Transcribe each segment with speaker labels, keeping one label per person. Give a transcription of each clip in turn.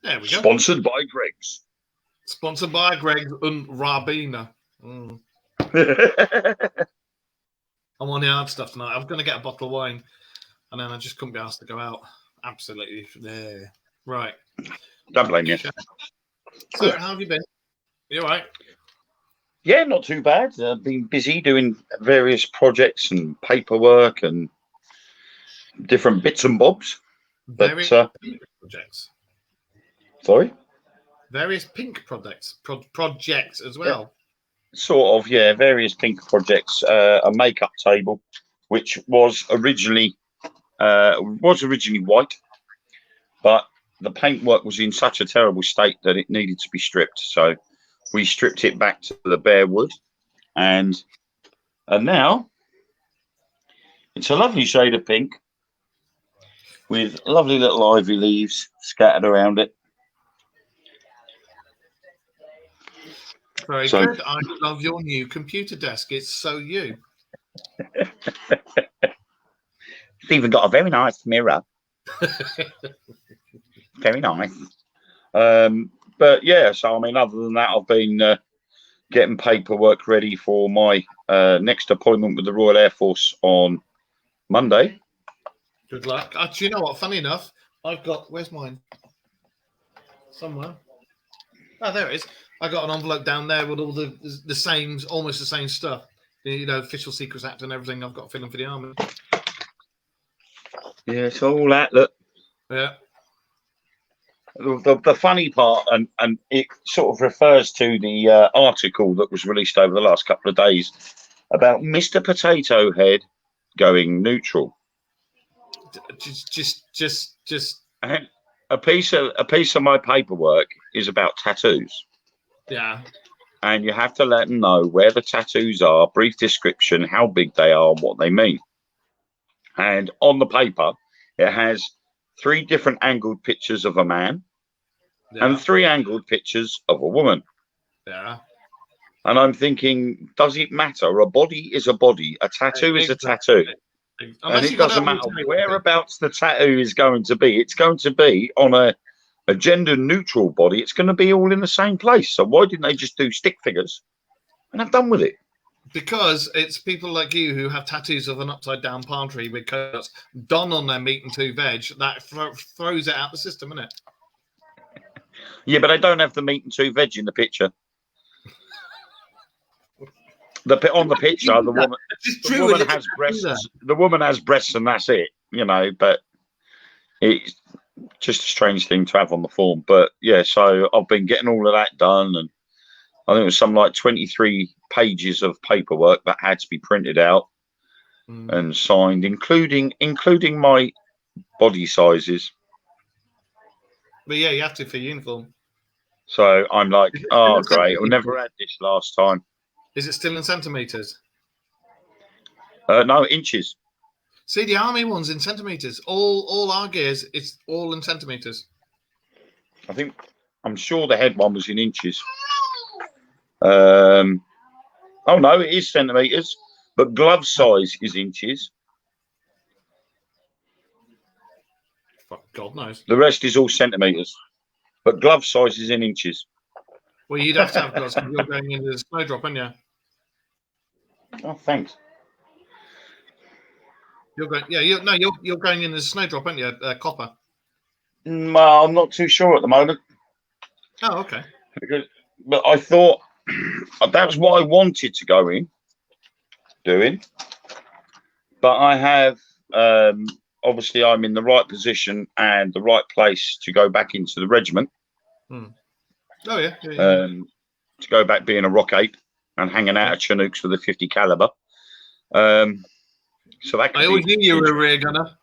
Speaker 1: There we go.
Speaker 2: Sponsored by Greg's.
Speaker 1: Sponsored by Greg's and Rabina. I'm on the hard stuff tonight. I was going to get a bottle of wine, and then I just couldn't be asked to go out. Absolutely. There. Right.
Speaker 2: Don't blame you.
Speaker 1: So, how have you been? You all right?
Speaker 2: Yeah, not too bad. I've been busy doing various projects and paperwork and different bits and bobs.
Speaker 1: Various pink projects.
Speaker 2: Sorry?
Speaker 1: Various pink projects. Projects as well.
Speaker 2: Yeah, sort of, yeah. Various pink projects. A makeup table, which was originally white, but the paintwork was in such a terrible state that it needed to be stripped. So we stripped it back to the bare wood, and now it's a lovely shade of pink with lovely little ivy leaves scattered around it.
Speaker 1: Very good. I love your new computer desk. It's so you.
Speaker 2: It's even got a very nice mirror. Very nice. But yeah, so I mean, other than that, I've been getting paperwork ready for my next appointment with the Royal Air Force on Monday.
Speaker 1: Good luck. Do you know what? Funny enough, I've got. Where's mine? Somewhere. Oh, there it is. I got an envelope down there with all the same, almost the same stuff. You know, Official Secrets Act and everything. I've got a feeling for the army.
Speaker 2: Yeah, it's all that. Look.
Speaker 1: Yeah.
Speaker 2: The funny part, and it sort of refers to the article that was released over the last couple of days about Mr. Potato Head going neutral.
Speaker 1: Just.
Speaker 2: And a piece of my paperwork is about tattoos.
Speaker 1: Yeah.
Speaker 2: And you have to let them know where the tattoos are, brief description, how big they are, what they mean. And on the paper, it has 3 different angled pictures of a man and 3 angled pictures of a woman.
Speaker 1: Yeah.
Speaker 2: And I'm thinking, does it matter? A body is a body. A tattoo is a tattoo. And it doesn't matter whereabouts the tattoo is going to be. It's going to be on a gender neutral body. It's going to be all in the same place. So why didn't they just do stick figures and have done with it?
Speaker 1: Because it's people like you who have tattoos of an upside down palm tree with coats done on their meat and 2 veg that throws it out the system, isn't it?
Speaker 2: Yeah, but I don't have the meat and 2 veg in the picture. On the picture, the woman has breasts. The woman has breasts, and that's it. You know, but it's just a strange thing to have on the form. But yeah, so I've been getting all of that done, and I think it was some like 23 pages of paperwork that had to be printed out and signed, including my body sizes.
Speaker 1: But yeah, you have to for uniform.
Speaker 2: So I'm like, oh great, I never had this last time.
Speaker 1: Is it still in centimeters?
Speaker 2: No, inches.
Speaker 1: See, the army one's in centimeters. All our gears, it's all in centimeters.
Speaker 2: I'm sure the head one was in inches. Oh no, it is centimeters, but glove size is inches.
Speaker 1: God knows.
Speaker 2: The rest is all centimeters, but glove size is in inches.
Speaker 1: Well, you'd have to have gloves because you're going into the snowdrop, aren't you?
Speaker 2: Oh, thanks.
Speaker 1: You're going into the snowdrop, aren't you? Copper.
Speaker 2: Well, I'm not too sure at the moment.
Speaker 1: Oh, okay.
Speaker 2: But I thought that's what I wanted to go in doing. But I have obviously I'm in the right position and the right place to go back into the regiment.
Speaker 1: Oh yeah.
Speaker 2: To go back being a rock ape and hanging out at Chinooks with a 50 caliber. So that
Speaker 1: I always knew you were a rear gunner.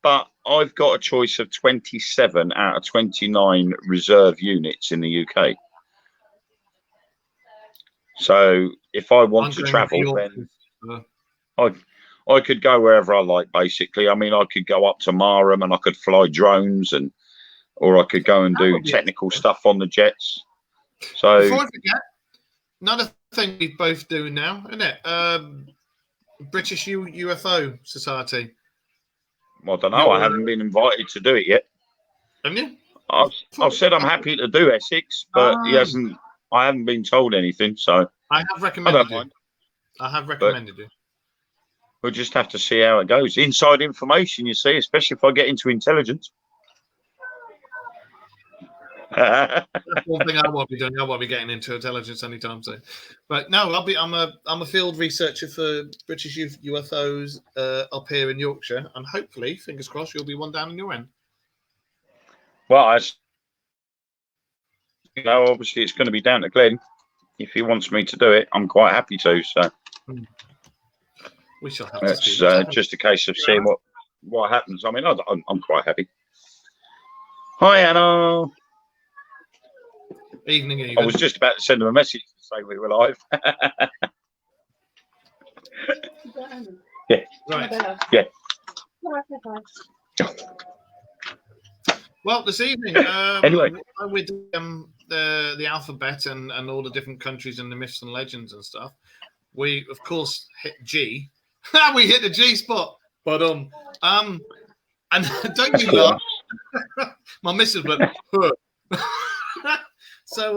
Speaker 2: But I've got a choice of 27 out of 29 reserve units in the UK. So if I want to travel, then I could go wherever I like, basically. I mean, I could go up to Marham and I could fly drones, or I could go and do technical stuff on the jets. So
Speaker 1: before I forget, another thing we both do now, isn't it? British UFO Society.
Speaker 2: I don't know. I haven't been invited to do it yet.
Speaker 1: Haven't you?
Speaker 2: I've said I'm happy to do Essex, but he hasn't. I haven't been told anything, so
Speaker 1: I have recommended you.
Speaker 2: mind.
Speaker 1: I have recommended you.
Speaker 2: We'll just have to see how it goes. Inside information, you see, especially if I get into intelligence.
Speaker 1: That's one thing I won't be doing. I won't be getting into intelligence anytime soon. But no, I'm a field researcher for British UFOs up here in Yorkshire, and hopefully, fingers crossed, you'll be one down in your end.
Speaker 2: Well, obviously it's going to be down to Glenn. If he wants me to do it, I'm quite happy to. So
Speaker 1: we shall have
Speaker 2: it's
Speaker 1: to
Speaker 2: just a case of seeing what happens. I mean, I'm quite happy. Hi, Anna.
Speaker 1: Evening.
Speaker 2: I was just about to send him a message to say we were live. Yeah.
Speaker 1: Right.
Speaker 2: Yeah.
Speaker 1: Well, this evening,
Speaker 2: anyway,
Speaker 1: with the alphabet and all the different countries and the myths and legends and stuff, we of course hit G. We hit the G spot, but and don't you laugh? My missus went. So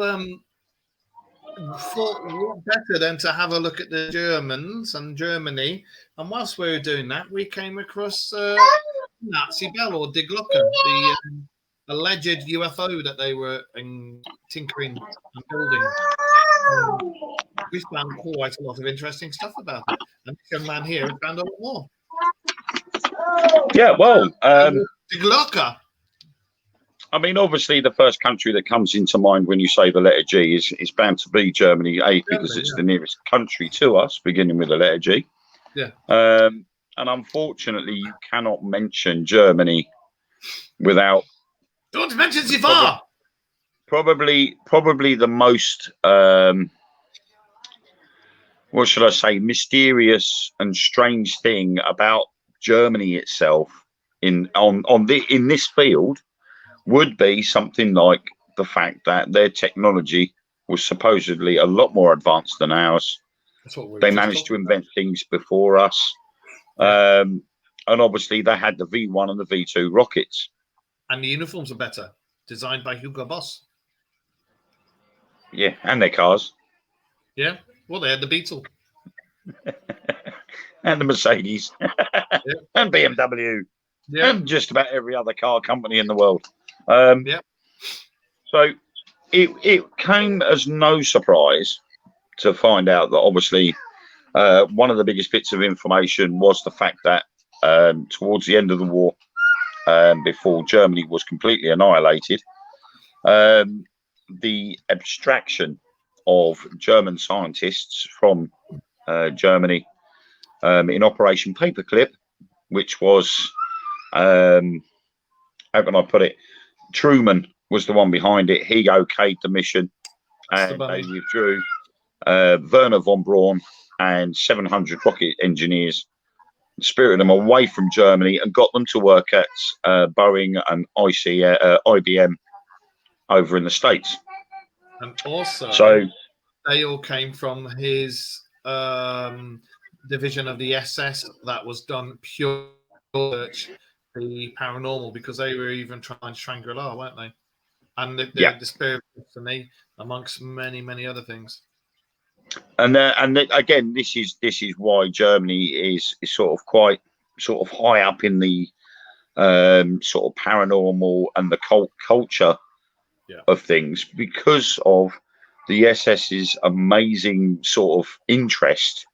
Speaker 1: what better than to have a look at the Germans and Germany? And whilst we were doing that, we came across Nazi Bell or Die Glocke, the alleged UFO that they were tinkering and building. We found quite a lot of interesting stuff about it. And this young man here found a lot more.
Speaker 2: Yeah, well,
Speaker 1: Die Glocke.
Speaker 2: I mean, obviously, the first country that comes into mind when you say the letter G is bound to be Germany, because it's the nearest country to us, beginning with the letter G.
Speaker 1: Yeah.
Speaker 2: And unfortunately, you cannot mention Germany without.
Speaker 1: Don't mention Zivar.
Speaker 2: Probably the most, what should I say, mysterious and strange thing about Germany itself in this field would be something like the fact that their technology was supposedly a lot more advanced than ours. They managed to invent things before us. And obviously they had the V1 and the V2 rockets.
Speaker 1: And the uniforms are better, designed by Hugo Boss.
Speaker 2: Yeah, and their cars.
Speaker 1: Yeah, well, they had the Beetle.
Speaker 2: And the Mercedes. And BMW.
Speaker 1: Yeah.
Speaker 2: And just about every other car company in the world. So it came as no surprise to find out that obviously one of the biggest bits of information was the fact that towards the end of the war, before Germany was completely annihilated, the abstraction of German scientists from Germany in Operation Paperclip, which was, how can I put it, Truman was the one behind it. He okayed the mission, and they withdrew Werner von Braun and 700 rocket engineers, spirited them away from Germany and got them to work at Boeing and IBM over in the States.
Speaker 1: And also, they all came from his division of the SS that was done pure search the paranormal, because they were even trying Shangri-La, weren't they? And the spirit of destiny, amongst many other things.
Speaker 2: And again, this is why Germany is sort of quite sort of high up in the sort of paranormal and the culture of things, because of the SS's amazing sort of interest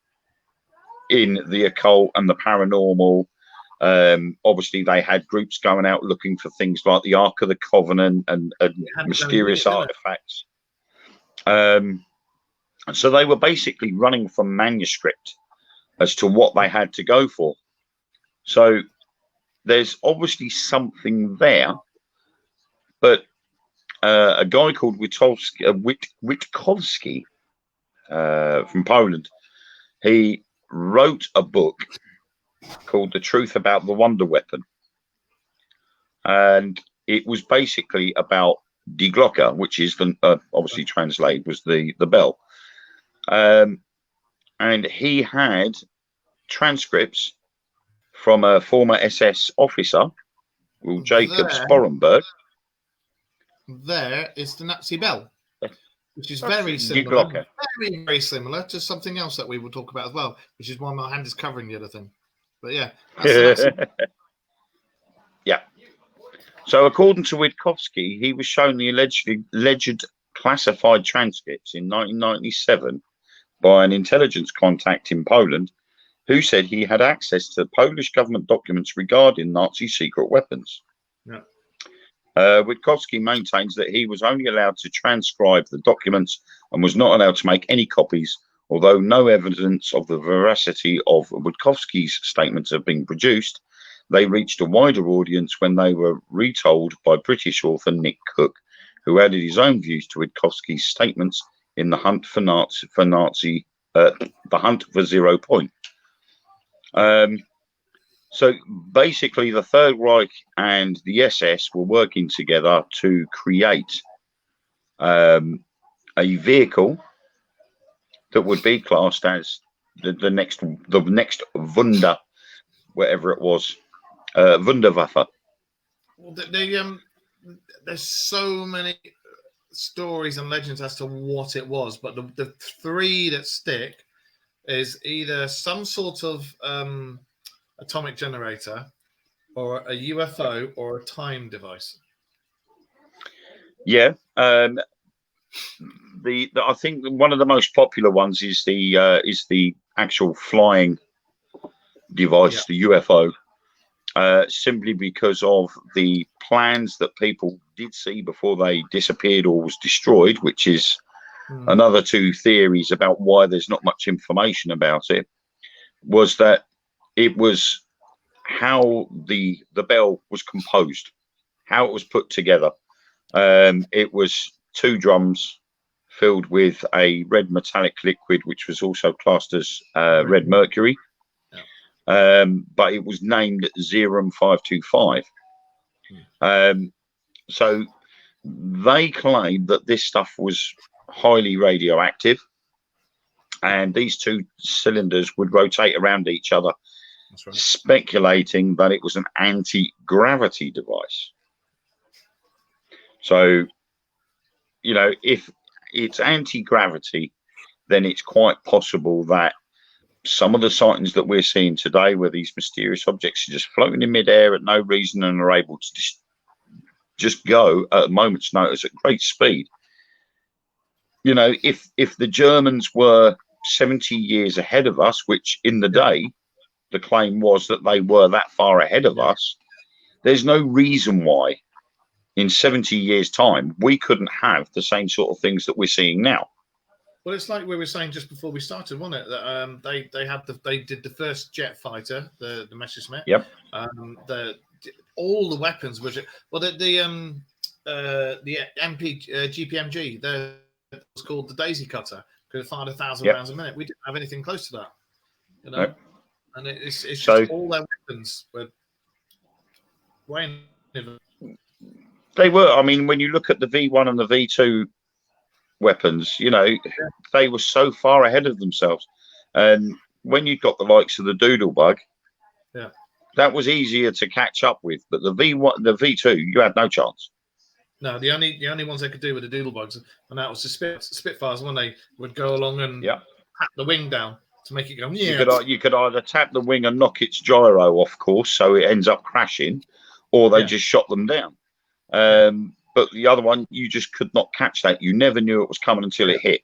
Speaker 2: in the occult and the paranormal. Obviously, they had groups going out looking for things like the Ark of the Covenant and mysterious artifacts. So they were basically running from manuscript as to what they had to go for. So there's obviously something there, but a guy called Witkowski from Poland, he wrote a book called The Truth About the Wonder Weapon. And it was basically about Die Glocke, which is obviously translated was the bell. And he had transcripts from a former SS officer, Jacob Sporenberg.
Speaker 1: There is the Nazi bell, which is
Speaker 2: That's
Speaker 1: very similar, very similar to something else that we will talk about as well, which is why my hand is covering the other thing. But yeah, that's the Nazi.
Speaker 2: Yeah. So according to Witkowski, he was shown the alleged classified transcripts in 1997 by an intelligence contact in Poland, who said he had access to Polish government documents regarding Nazi secret weapons.
Speaker 1: Yeah.
Speaker 2: Witkowski maintains that he was only allowed to transcribe the documents and was not allowed to make any copies, although no evidence of the veracity of Witkowski's statements have been produced. They reached a wider audience when they were retold by British author Nick Cook, who added his own views to Witkowski's statements in The Hunt for The Hunt for 0 Point. So basically, the Third Reich and the SS were working together to create a vehicle that would be classed as the next Wunder, whatever it was. Wunderwaffe.
Speaker 1: Well, there's so many stories and legends as to what it was, but the three that stick is either some sort of atomic generator, or a UFO, or a time device.
Speaker 2: Yeah, I think one of the most popular ones is the actual flying device, the UFO. Simply because of the plans that people did see before they disappeared or was destroyed, which is another two theories about why there's not much information about it, was that it was how the bell was composed, how it was put together. It was two drums filled with a red metallic liquid, which was also classed as red mercury. But it was named Zerum 525. So they claimed that this stuff was highly radioactive, and these two cylinders would rotate around each other. That's right. Speculating that it was an anti-gravity device. So, you know, if it's anti-gravity, then it's quite possible that some of the sightings that we're seeing today, where these mysterious objects are just floating in midair at no reason and are able to just go at a moment's notice at great speed. You know, if the Germans were 70 years ahead of us, which in the day, the claim was that they were that far ahead of us, there's no reason why in 70 years' time we couldn't have the same sort of things that we're seeing now.
Speaker 1: Well, it's like we were saying just before we started, wasn't it? That they did the first jet fighter, the Messerschmitt.
Speaker 2: Yep.
Speaker 1: All the weapons which the GPMG, was called the Daisy Cutter, could have fired 1,000 rounds a minute. We didn't have anything close to that, you know. Nope. And it's just all their weapons were way.
Speaker 2: They were. I mean, when you look at the V1 and the V2 weapons, you know, they were so far ahead of themselves. And when you got the likes of the Doodlebug, that was easier to catch up with. But the V1, the V2, you had no chance.
Speaker 1: No, the only ones they could do with the Doodlebugs, and that was the Spitfires, when they would go along and tap the wing down to make it go. Yeah.
Speaker 2: You could either tap the wing and knock its gyro off course, so it ends up crashing, or they just shot them down. But the other one, you just could not catch that. You never knew it was coming until it hit.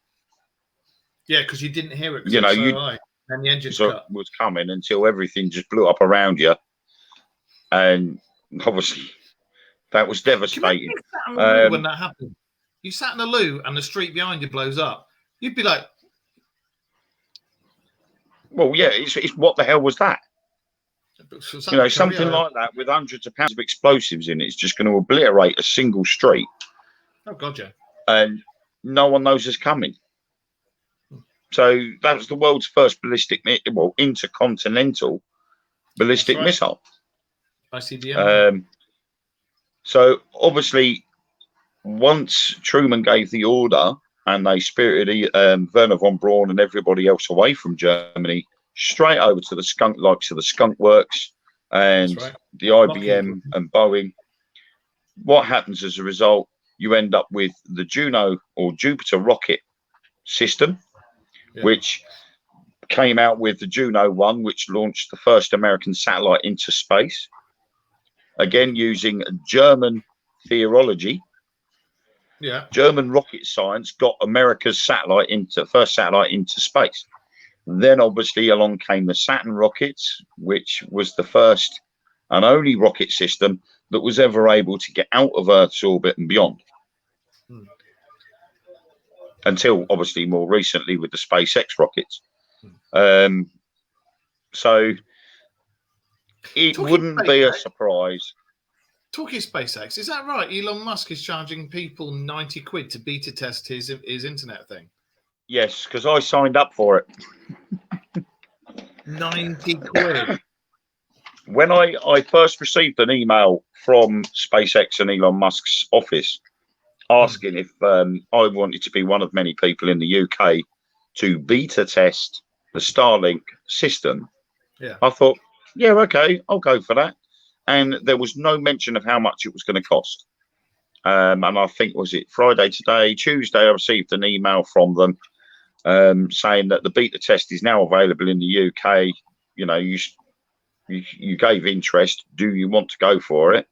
Speaker 1: Yeah, because you didn't hear it.
Speaker 2: You know,
Speaker 1: and the engine
Speaker 2: was coming until everything just blew up around you, and obviously that was devastating.
Speaker 1: When that happened, you sat in a loo and the street behind you blows up. You'd be like,
Speaker 2: "Well, yeah, it's what the hell was that?" You know, something like that with hundreds of pounds of explosives in it is just going to obliterate a single street.
Speaker 1: Oh, God, yeah.
Speaker 2: And no one knows it's coming. So that was the world's first intercontinental ballistic missile.
Speaker 1: ICBM.
Speaker 2: So obviously, once Truman gave the order and they spirited Werner von Braun and everybody else away from Germany, straight over to the skunk works, and
Speaker 1: right.
Speaker 2: the IBM and Boeing. What happens as a result? You end up with the Juno or Jupiter rocket system, which came out with the Juno 1, which launched the first American satellite into space. Again, using German theology.
Speaker 1: Yeah.
Speaker 2: German rocket science got America's first satellite into space. Then obviously along came the Saturn rockets, which was the first and only rocket system that was ever able to get out of Earth's orbit and beyond. Until obviously more recently with the SpaceX rockets. So it wouldn't be a surprise.
Speaker 1: Talking SpaceX, is that right? Elon Musk is charging people 90 quid to beta test his internet thing.
Speaker 2: Yes, because I signed up for it.
Speaker 1: 90 quid.
Speaker 2: When I first received an email from SpaceX and Elon Musk's office asking if I wanted to be one of many people in the UK to beta test the Starlink system, I thought, yeah, okay, I'll go for that. And there was no mention of how much it was going to cost. And I think, was it Friday today? Tuesday, I received an email from them saying that the beta test is now available in the UK. You know, you gave interest. Do you want to go for it?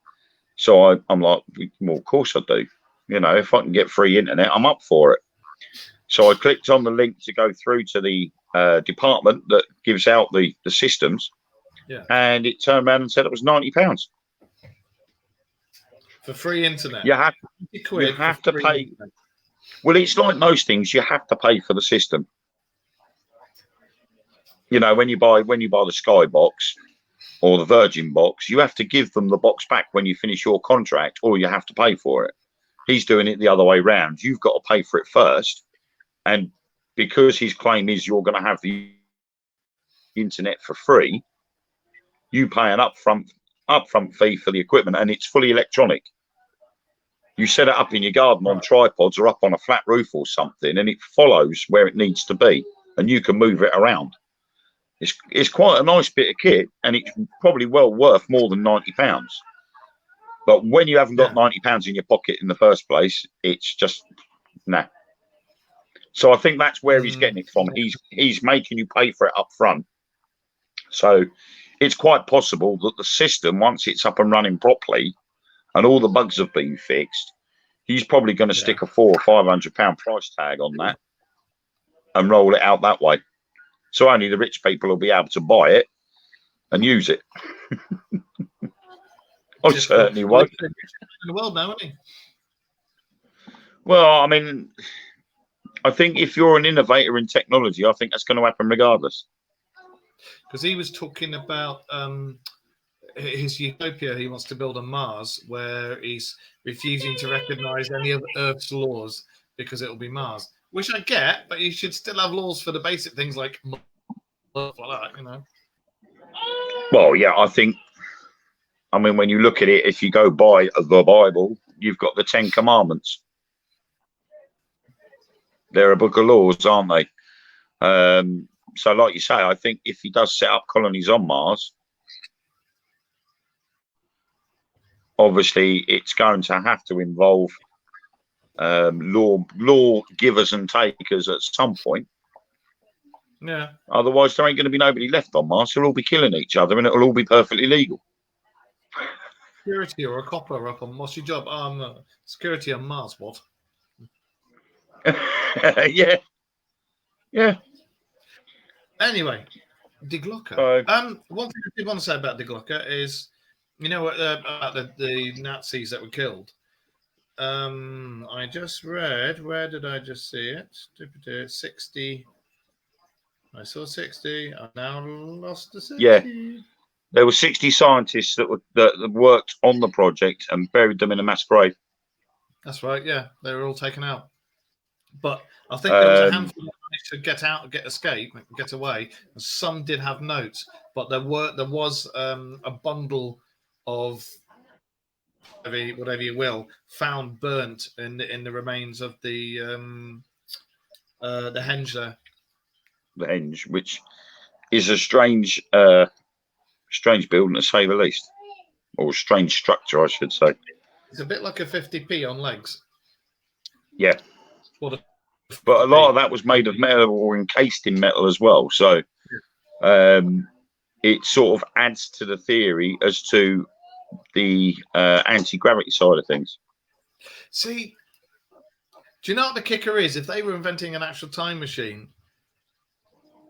Speaker 2: So I'm like, well, of course I do. You know, if I can get free internet, I'm up for it. So I clicked on the link to go through to the department that gives out the systems. And it turned around and said it was £90
Speaker 1: for free internet.
Speaker 2: You have to pay. Internet. Well, it's like most things. You have to pay for the system. You know, when you buy the Sky box or the Virgin box, you have to give them the box back when you finish your contract, or you have to pay for it. He's doing it the other way around. You've got to pay for it first, and because his claim is you're going to have the internet for free, you pay an upfront fee for the equipment, and it's fully electronic. You set it up in your garden on tripods or up on a flat roof or something, and it follows where it needs to be, and you can move it around. It's quite a nice bit of kit, and it's probably well worth more than £90. But when you haven't got £90 in your pocket in the first place, it's just nah. So I think that's where he's getting it from. He's making you pay for it up front. So it's quite possible that the system, once it's up and running properly and all the bugs have been fixed, he's probably going to stick a £400 or £500 price tag on that and roll it out that way. So only the rich people will be able to buy it and use it. I certainly won't.
Speaker 1: In the world now, isn't he?
Speaker 2: Well, I mean, I think if you're an innovator in technology, I think that's going to happen regardless.
Speaker 1: Because he was talking about his utopia he wants to build on Mars, where he's refusing to recognize any of Earth's laws because it will be Mars. Which I get, but you should still have laws for the basic things like that, you know.
Speaker 2: Well, yeah, I mean, when you look at it, if you go by the Bible, you've got the 10 Commandments. They're a book of laws, aren't they? So like you say, I think if he does set up colonies on Mars, obviously it's going to have to involve law givers and takers at some point.
Speaker 1: Yeah.
Speaker 2: Otherwise, there ain't going to be nobody left on Mars. They'll all be killing each other, and it'll all be perfectly legal.
Speaker 1: Security or a copper up on what's your job? Security on Mars. What?
Speaker 2: Yeah.
Speaker 1: Anyway, De Glocker. One thing I did want to say about De Glocker is, you know, about the Nazis that were killed. I just read. Where did I just see it? 60. I saw 60. I've now lost the 60.
Speaker 2: Yeah. There were 60 scientists that worked on the project and buried them in a mass grave.
Speaker 1: That's right. Yeah, they were all taken out. But I think there was a handful that managed to get away. And some did have notes, but there was a bundle of whatever you will found burnt in the remains of the henge there.
Speaker 2: The henge, which is a strange Strange building, to say the least. Or strange structure, I should say.
Speaker 1: It's a bit like a 50p on legs.
Speaker 2: Yeah.
Speaker 1: But
Speaker 2: a lot of that was made of metal or encased in metal as well. So it sort of adds to the theory as to the anti-gravity side of things.
Speaker 1: See, do you know what the kicker is? If they were inventing an actual time machine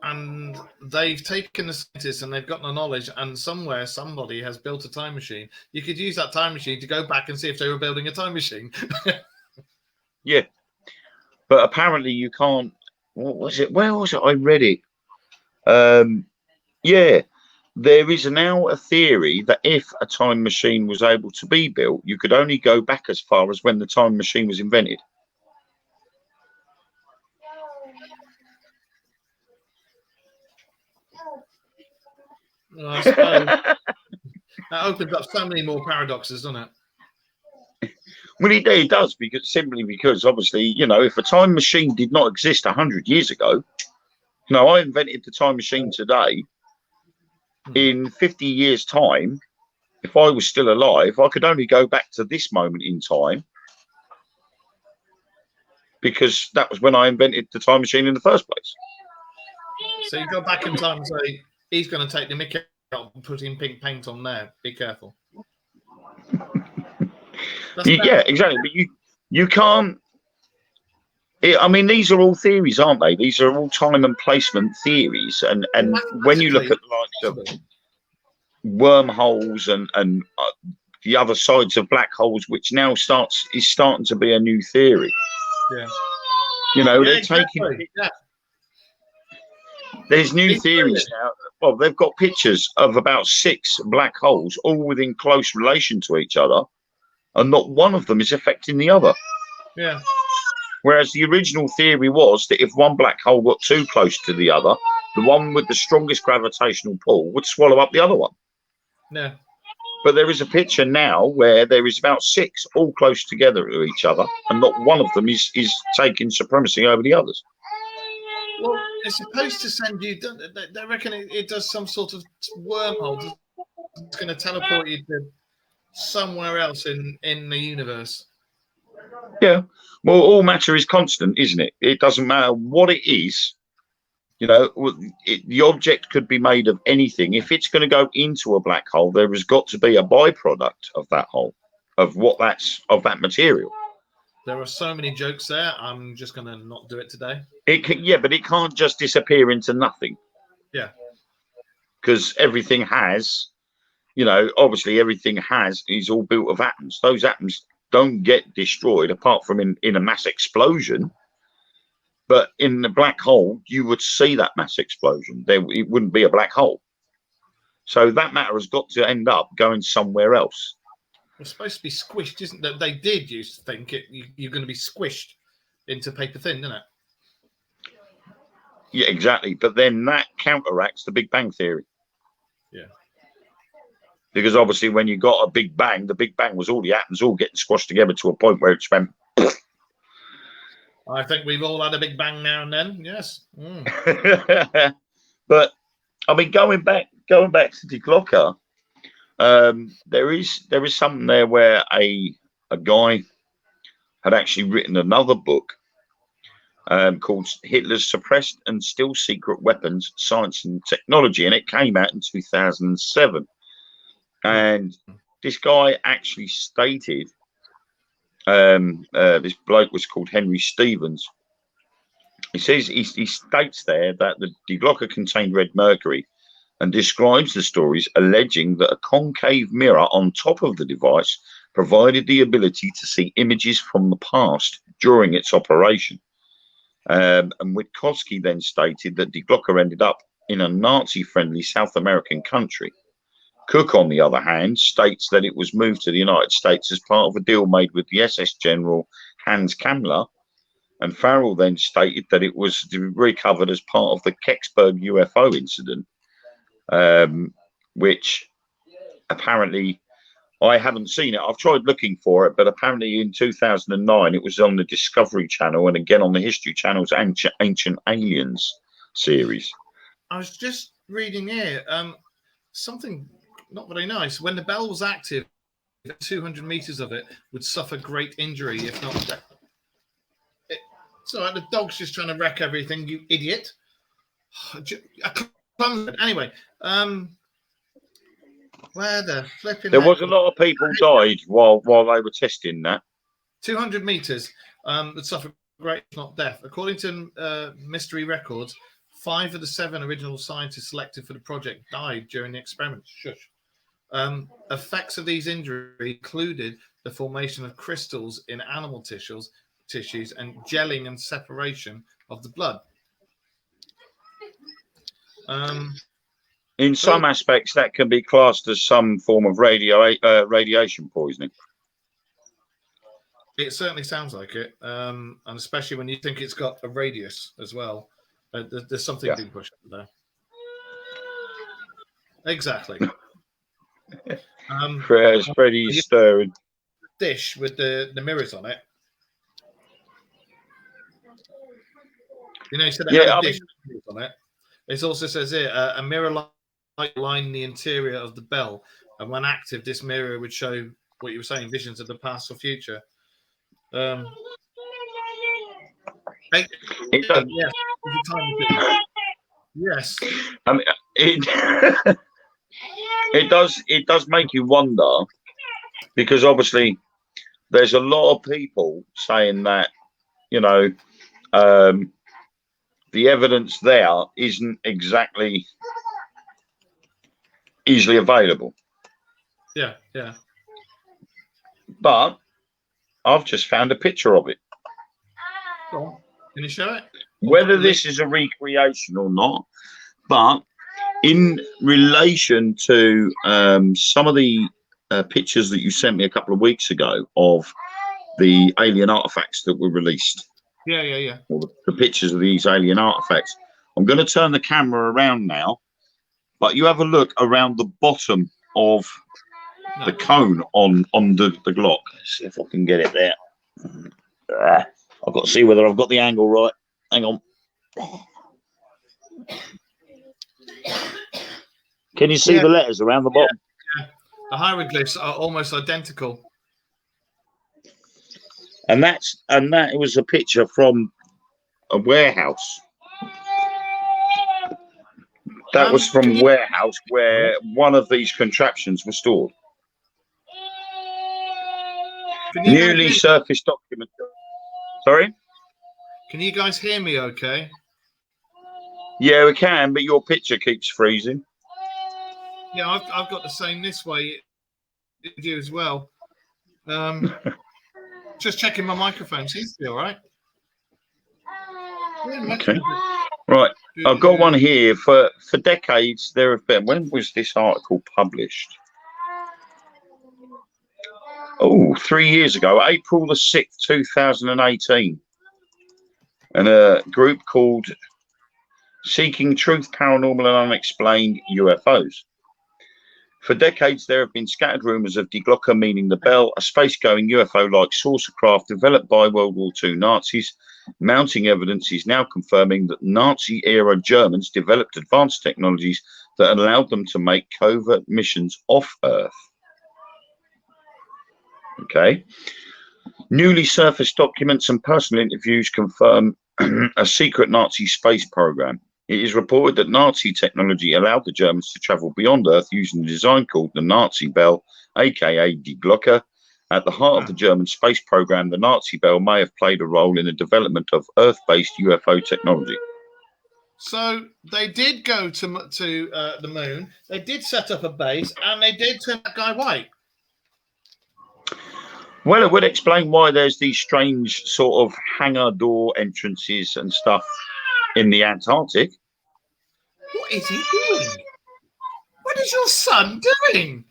Speaker 1: and they've taken the scientists and they've gotten the knowledge and somewhere somebody has built a time machine, you could use that time machine to go back and see if they were building a time machine.
Speaker 2: Yeah. But apparently you can't. What was it? Where was it? I read it. Yeah. There is now a theory that if a time machine was able to be built, you could only go back as far as when the time machine was invented.
Speaker 1: I suppose that opens up so many more paradoxes, doesn't it?
Speaker 2: Well, it does, because obviously, you know, if a time machine did not exist 100 years ago, you know, I invented the time machine today. In 50 years' time, if I was still alive, I could only go back to this moment in time because that was when I invented the time machine in the first place.
Speaker 1: So you go back in time and say, he's going to take the mickey out and put in pink paint on there. Be careful.
Speaker 2: Yeah, exactly. But you can't. I mean, these are all theories, aren't they? These are all time and placement theories. And when you look at like the wormholes and the other sides of black holes, which now is starting to be a new theory.
Speaker 1: Yeah.
Speaker 2: You know,
Speaker 1: yeah,
Speaker 2: they're
Speaker 1: exactly.
Speaker 2: taking. Yeah. There's new theories now. Well, they've got pictures of about 6 black holes, all within close relation to each other, and not one of them is affecting the other.
Speaker 1: Yeah.
Speaker 2: Whereas the original theory was that if one black hole got too close to the other, the one with the strongest gravitational pull would swallow up the other one.
Speaker 1: Yeah.
Speaker 2: But there is a picture now where there is about 6 all close together to each other, and not one of them is taking supremacy over the others.
Speaker 1: Well, it's supposed to send you. They reckon it does some sort of wormhole. It's going to teleport you to somewhere else in the universe.
Speaker 2: Yeah. Well, all matter is constant, isn't it? It doesn't matter what it is. You know, the object could be made of anything. If it's going to go into a black hole, there has got to be a byproduct of that hole, of that material.
Speaker 1: There are so many jokes there. I'm just going to not do it today.
Speaker 2: But it can't just disappear into nothing.
Speaker 1: Yeah.
Speaker 2: Because everything has, you know, obviously everything is all built of atoms. Those atoms don't get destroyed apart from in a mass explosion. But in the black hole, you would see that mass explosion. It wouldn't be a black hole. So that matter has got to end up going somewhere else.
Speaker 1: It's supposed to be squished, isn't it? They did used to think you're going to be squished into paper thin, isn't it?
Speaker 2: Yeah, exactly. But then that counteracts the Big Bang theory.
Speaker 1: Yeah.
Speaker 2: Because obviously when you got a Big Bang, the Big Bang was all the atoms all getting squashed together to a point where it's went.
Speaker 1: I think we've all had a Big Bang now and then. Yes. Mm.
Speaker 2: But I mean, going back to Die Glocke, there is something there where a guy had actually written another book called Hitler's Suppressed and Still Secret Weapons, Science and Technology, and it came out in 2007. And this guy actually stated, this bloke was called Henry Stevens. He says he states there that the Die Glocke contained red mercury, and describes the stories alleging that a concave mirror on top of the device provided the ability to see images from the past during its operation. And Witkowski then stated that Die Glocke ended up in a Nazi-friendly South American country. Cook, on the other hand, states that it was moved to the United States as part of a deal made with the SS General Hans Kammler, and Farrell then stated that it was recovered as part of the Kecksburg UFO incident, which apparently I haven't seen it. I've tried looking for it, but apparently in 2009 it was on the Discovery Channel and again on the History Channel's Ancient Aliens series.
Speaker 1: I was just reading here. Something not very nice. When the bell was active, 200 meters of it would suffer great injury, if not death. So the dog's just trying to wreck everything, you idiot. Anyway, where the flipping...
Speaker 2: There was a lot of people died while they were testing that.
Speaker 1: 200 meters would suffer great, if not death. According to Mystery Records, 5 of the 7 original scientists selected for the project died during the experiment. Shush. Effects of these injuries included the formation of crystals in animal tissues and gelling and separation of the blood.
Speaker 2: In some aspects, that can be classed as some form of radiation poisoning.
Speaker 1: It certainly sounds like it, and especially when you think it's got a radius as well. There's something being pushed up there. Exactly.
Speaker 2: Freddie's stirring.
Speaker 1: Dish with the mirrors on it. You know, you said it had a dish with mirrors on it. It also says here a mirror light line the interior of the bell, and when active, this mirror would show what you were saying, visions of the past or future. Yes.
Speaker 2: I mean, it does make you wonder, because obviously there's a lot of people saying that, you know, the evidence there isn't exactly easily available.
Speaker 1: Yeah.
Speaker 2: But I've just found a picture of it.
Speaker 1: Can you show it?
Speaker 2: Whether this is a recreation or not, but in relation to some of the pictures that you sent me a couple of weeks ago of the alien artifacts that were released.
Speaker 1: Yeah.
Speaker 2: Or the pictures of these alien artifacts. I'm going to turn the camera around now, but you have a look around the bottom of the cone on the Glock. Let's see if I can get it there. I've got to see whether I've got the angle right. Hang on. Can you see the letters around the bottom?
Speaker 1: Yeah. The hieroglyphs are almost identical.
Speaker 2: And that was a picture from a warehouse. That was from a warehouse where one of these contraptions was stored. Newly surfaced document. Sorry?
Speaker 1: Can you guys hear me okay?
Speaker 2: Yeah, we can, but your picture keeps freezing.
Speaker 1: Yeah, I've got the same this way. You as well. Just checking my microphone. Seems to be all right.
Speaker 2: Okay. Right. I've got one here. For decades, there have been... When was this article published? Oh, 3 years ago, April the 6th, 2018. And a group called Seeking Truth, Paranormal and Unexplained UFOs. For decades, there have been scattered rumours of Die Glocke, meaning the bell, a space-going UFO-like saucer craft developed by World War II Nazis. Mounting evidence is now confirming that Nazi-era Germans developed advanced technologies that allowed them to make covert missions off Earth. Okay. Newly surfaced documents and personal interviews confirm a secret Nazi space program. It is reported that Nazi technology allowed the Germans to travel beyond Earth using a design called the Nazi Bell, aka Die Glocke. At the heart of the German space program, the Nazi Bell may have played a role in the development of Earth-based UFO technology.
Speaker 1: So they did go to the moon. They did set up a base, and they did turn that guy white.
Speaker 2: Well, it would explain why there's these strange sort of hangar door entrances and stuff in the Antarctic.
Speaker 1: What is he doing? What is your son doing?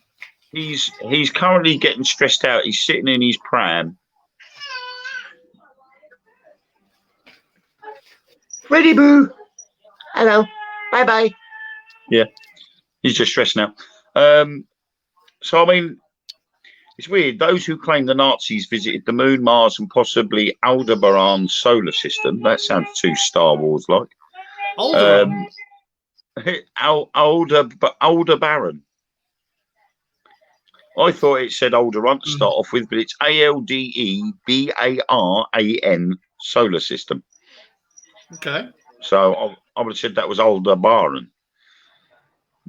Speaker 2: He's currently getting stressed out. He's sitting in his pram. Ready, boo. Hello. Bye-bye. Yeah, he's just stressed now. So, I mean, it's weird. Those who claim the Nazis visited the moon, Mars, and possibly Aldebaran's solar system. That sounds too Star Wars-like.
Speaker 1: Aldebaran.
Speaker 2: Aldebaran. I thought it said Aldebaran to start off with, but it's Aldebaran solar system.
Speaker 1: Okay.
Speaker 2: So I would have said that was Aldebaran.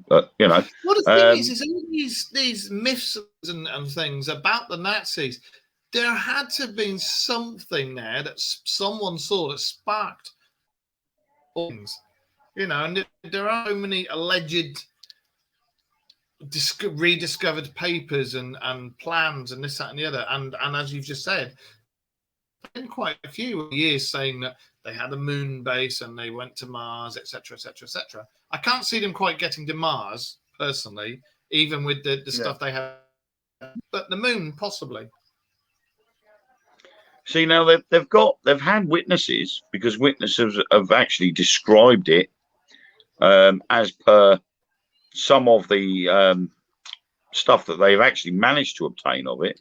Speaker 2: But, you know.
Speaker 1: Well, the thing is all these myths and things about the Nazis, there had to have been something there that someone saw that sparked things. You know, and there are so many alleged rediscovered papers and plans and this, that, and the other. And as you've just said, been quite a few years saying that they had a moon base and they went to Mars, etc., etc., etc. I can't see them quite getting to Mars personally, even with the stuff they have, but the moon possibly.
Speaker 2: See, now they've had witnesses, because witnesses have actually described it as per some of the stuff that they've actually managed to obtain of it,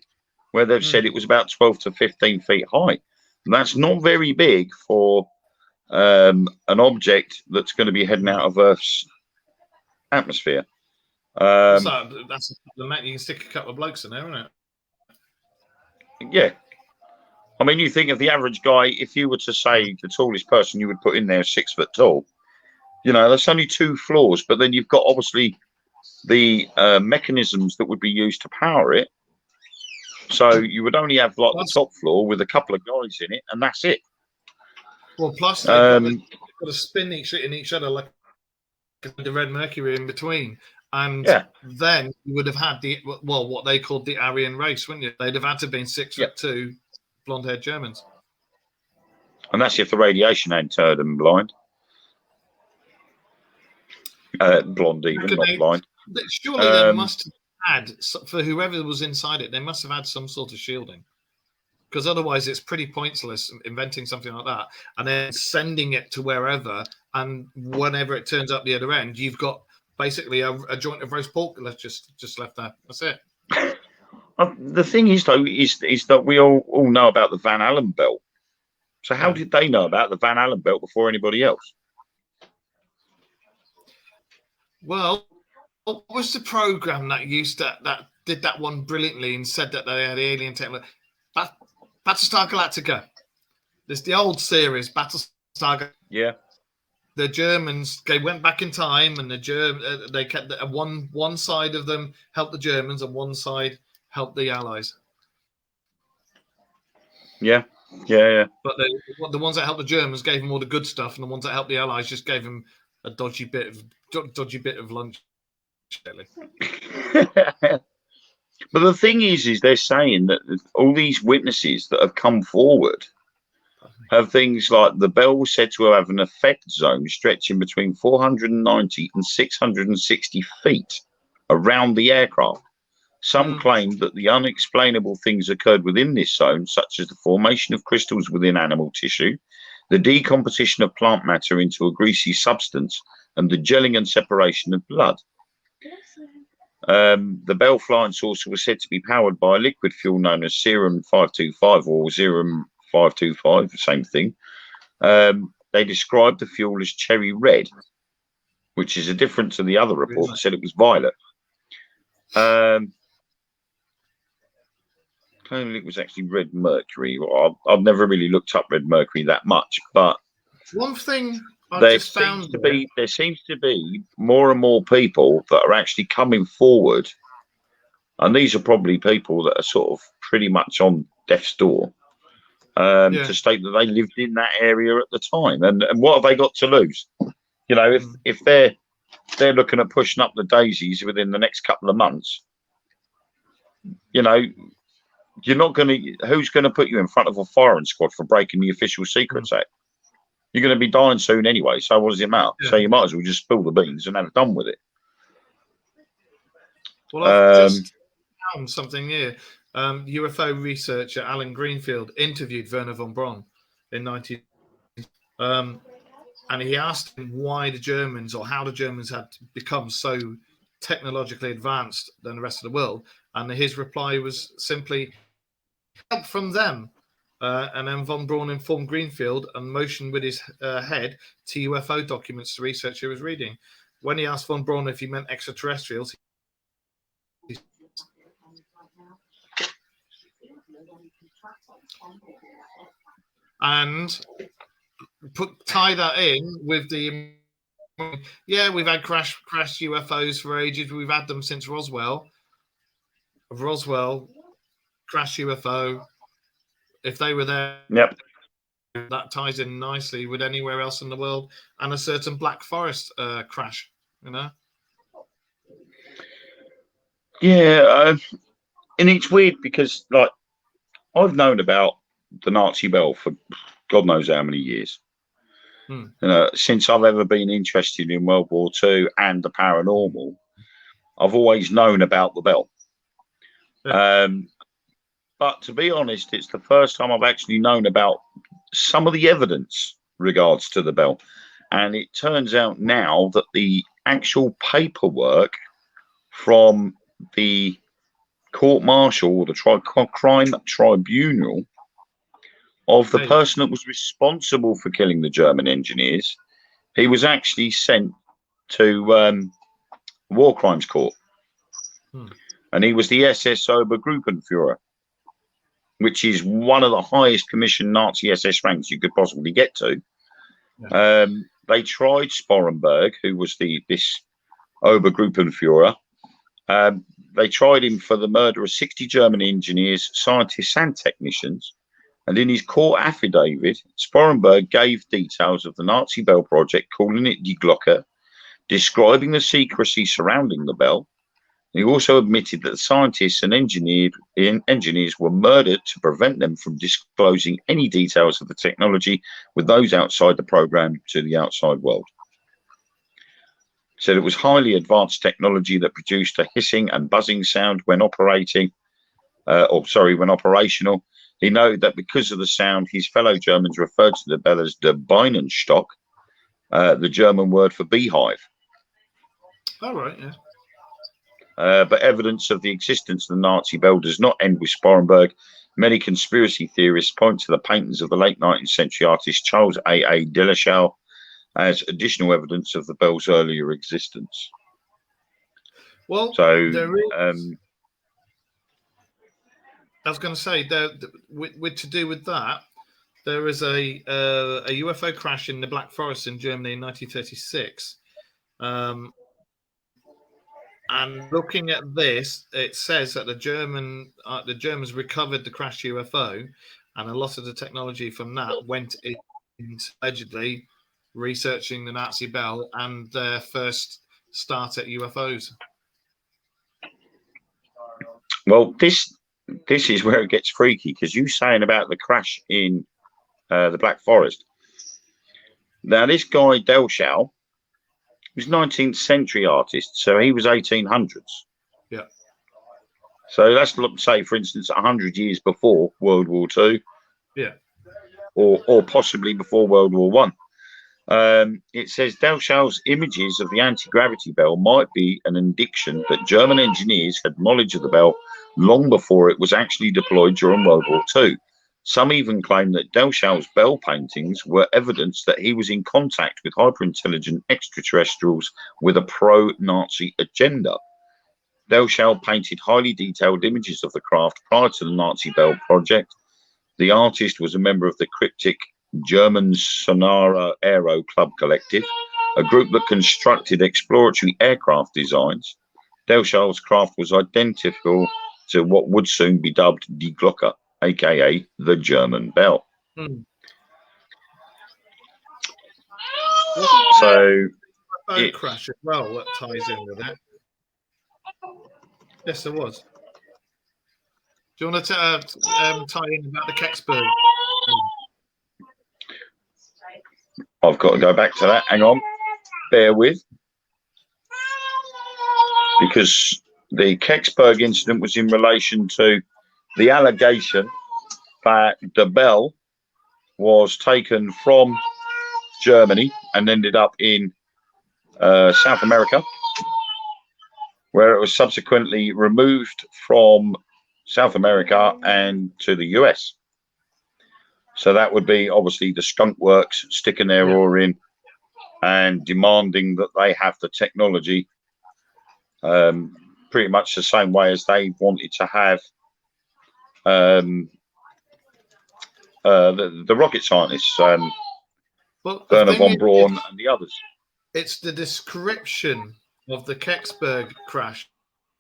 Speaker 2: where they've said it was about 12 to 15 feet high. And that's not very big for an object that's going to be heading out of Earth's atmosphere.
Speaker 1: That's the map. You can stick a couple of blokes in there, isn't it?
Speaker 2: Yeah. I mean, you think of the average guy, if you were to say the tallest person you would put in there is 6 foot tall, you know, that's only 2 floors, but then you've got obviously the mechanisms that would be used to power it. So you would only have like the top floor with a couple of guys in it, and that's it. Well,
Speaker 1: plus they've got to spin in each other like the red Mercury in between. And then you would have had what they called the Aryan race, wouldn't you? They'd have had to have been 6'2", blonde-haired Germans.
Speaker 2: And that's if the radiation hadn't turned them blind. Blonde even, not blind.
Speaker 1: Surely they must have had, for whoever was inside it, they must have had some sort of shielding. Because otherwise it's pretty pointless inventing something like that and then sending it to wherever, and whenever it turns up the other end, you've got basically a joint of roast pork that's just left there. That's it.
Speaker 2: The thing is, though, is that we all know about the Van Allen belt. So how did they know about the Van Allen belt before anybody else?
Speaker 1: Well, what was the program that did that one brilliantly and said that they had alien technology? Battlestar Galactica. There's the old series, Battlestar Galactica.
Speaker 2: Yeah.
Speaker 1: The Germans, they went back in time, and they kept one side of them helped the Germans, and one side helped the Allies.
Speaker 2: Yeah.
Speaker 1: But the ones that helped the Germans gave them all the good stuff, and the ones that helped the Allies just gave them a dodgy bit of lunch.
Speaker 2: But the thing is they're saying that all these witnesses that have come forward have things like the bell was said to have an effect zone stretching between 490 and 660 feet around the aircraft. Some claim that the unexplainable things occurred within this zone, such as the formation of crystals within animal tissue, the decomposition of plant matter into a greasy substance, and the gelling and separation of blood. The Bell flying saucer was said to be powered by a liquid fuel known as serum 525 or serum 525, the same thing. They described the fuel as cherry red, which is a different to the other report that said it was violet. Claiming it was actually red mercury. Well, I've never really looked up red mercury that much, but
Speaker 1: one thing
Speaker 2: there seems to be more and more people that are actually coming forward, and these are probably people that are sort of pretty much on death's door, to state that they lived in that area at the time. And what have they got to lose? You know, if they're looking at pushing up the daisies within the next couple of months, you know, you're not going to. Who's going to put you in front of a firing squad for breaking the Official Secrets Act? You're going to be dying soon anyway, so what does it matter? So you might as well just spill the beans and have it done with it.
Speaker 1: Well, I've just found something here. UFO researcher Alan Greenfield interviewed Werner von Braun in 19. And he asked him why the Germans, or how the Germans had become so technologically advanced than the rest of the world. And his reply was simply help from them. And then von Braun informed Greenfield and motioned with his head to UFO documents the researcher was reading. When he asked von Braun if he meant extraterrestrials, And tie that in with the we've had crash UFOs for ages. We've had them since Roswell. Crash UFO. If they were there,
Speaker 2: yep,
Speaker 1: that ties in nicely with anywhere else in the world, and a certain Black Forest crash.
Speaker 2: Yeah, and it's weird because, like, I've known about the Nazi Bell for God knows how many years. Since I've ever been interested in World War II and the paranormal, I've always known about the bell. Yeah. But to be honest, it's the first time I've actually known about some of the evidence regards to the bell. And it turns out now that the actual paperwork from the court-martial or the crime tribunal of the person that was responsible for killing the German engineers, he was actually sent to war crimes court. And he was the SS Obergruppenführer, which is one of the highest commissioned Nazi SS ranks you could possibly get to. Yeah. They tried Sporenberg, who was this Obergruppenführer. They tried him for the murder of 60 German engineers, scientists, and technicians. And in his court affidavit, Sporenberg gave details of the Nazi Bell project, calling it Die Glocke, describing the secrecy surrounding the bell. He also admitted that the scientists and engineers were murdered to prevent them from disclosing any details of the technology with those outside the program to the outside world. Said it was highly advanced technology that produced a hissing and buzzing sound when operational. He noted that because of the sound, his fellow Germans referred to the bell as der Bienenstock, the German word for beehive.
Speaker 1: Oh, right, yeah.
Speaker 2: But evidence of the existence of the Nazi bell does not end with Sporenberg. Many conspiracy theorists point to the paintings of the late 19th century artist Charles A. Delachaux as additional evidence of the bell's earlier existence.
Speaker 1: Well,
Speaker 2: so
Speaker 1: there is, I was going to say, with to do with that, there is a UFO crash in the Black Forest in Germany in 1936. And looking at this, it says that the Germans recovered the crashed UFO, and a lot of the technology from that went into allegedly researching the Nazi bell and their first start at UFOs.
Speaker 2: Well, this is where it gets freaky, because you're saying about the crash in the Black Forest. Now, this guy Delachaux, he was 19th century artist, so he was 1800s.
Speaker 1: Yeah.
Speaker 2: So that's, say, for instance, 100 years before World War II.
Speaker 1: Yeah.
Speaker 2: Or possibly before World War One. It says Delachaux's images of the anti-gravity bell might be an indication that German engineers had knowledge of the bell long before it was actually deployed during World War II. Some even claim that Delachaux's bell paintings were evidence that he was in contact with hyper-intelligent extraterrestrials with a pro-Nazi agenda. Delachaux painted highly detailed images of the craft prior to the Nazi Bell project. The artist was a member of the cryptic German Sonara Aero Club Collective, a group that constructed exploratory aircraft designs. Delachaux's craft was identical to what would soon be dubbed Die Glocke, aka the German bell. So
Speaker 1: it crash as well that ties in with it. Yes, there was. Do you want to tie in about the Kecksburg?
Speaker 2: I've got to go back to that. Hang on. Bear with. Because the Kecksburg incident was in relation to the allegation that the bell was taken from Germany and ended up in South America, where it was subsequently removed from South America and to the US. So that would be obviously the skunk works sticking their oar in and demanding that they have the technology pretty much the same way as they wanted to have the rocket scientists,
Speaker 1: But
Speaker 2: Werner von Braun and the others.
Speaker 1: It's the description of the Kecksburg crash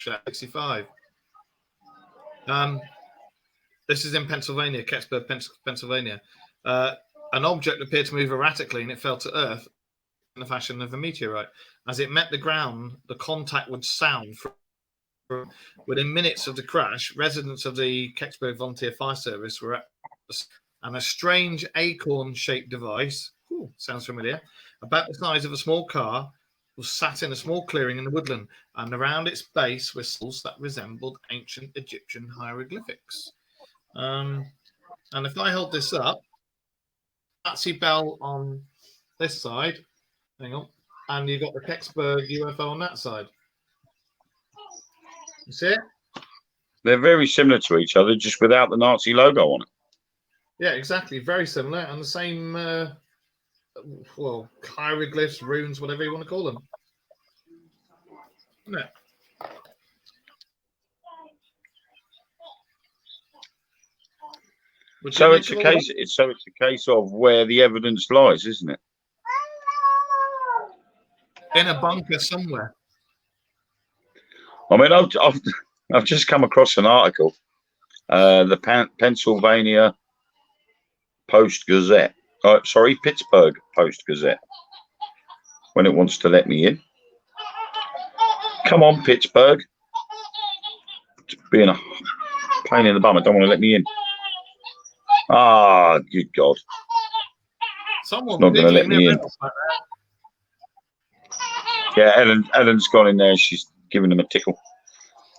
Speaker 1: at 65. This is in Pennsylvania, Kecksburg, Pennsylvania. An object appeared to move erratically and it fell to Earth in the fashion of a meteorite. As it met the ground, the contact would sound from within minutes of the crash. Residents of the Kecksburg Volunteer Fire Service were at, and a strange acorn-shaped device, sounds familiar, about the size of a small car, was sat in a small clearing in the woodland, and around its base were symbols that resembled ancient Egyptian hieroglyphics. And if I hold this up, Nazi bell on this side, hang on, and you've got the Kecksburg UFO on that side. You see it?
Speaker 2: They're very similar to each other, just without the Nazi logo on it.
Speaker 1: Yeah, exactly. Very similar, and the same, well, hieroglyphs, runes, whatever you want to call them. Isn't it?
Speaker 2: So it's a case. It's a case of where the evidence lies, isn't it?
Speaker 1: In a bunker somewhere.
Speaker 2: I mean, I've just come across an article, the Pennsylvania Post Gazette. Sorry, Pittsburgh Post Gazette. When it wants to let me in. Come on, Pittsburgh. It's being a pain in the bum. I don't want to let me in. Ah, good God.
Speaker 1: Someone's
Speaker 2: not going to let me in. Yeah, Ellen's gone in there. She's giving them a tickle.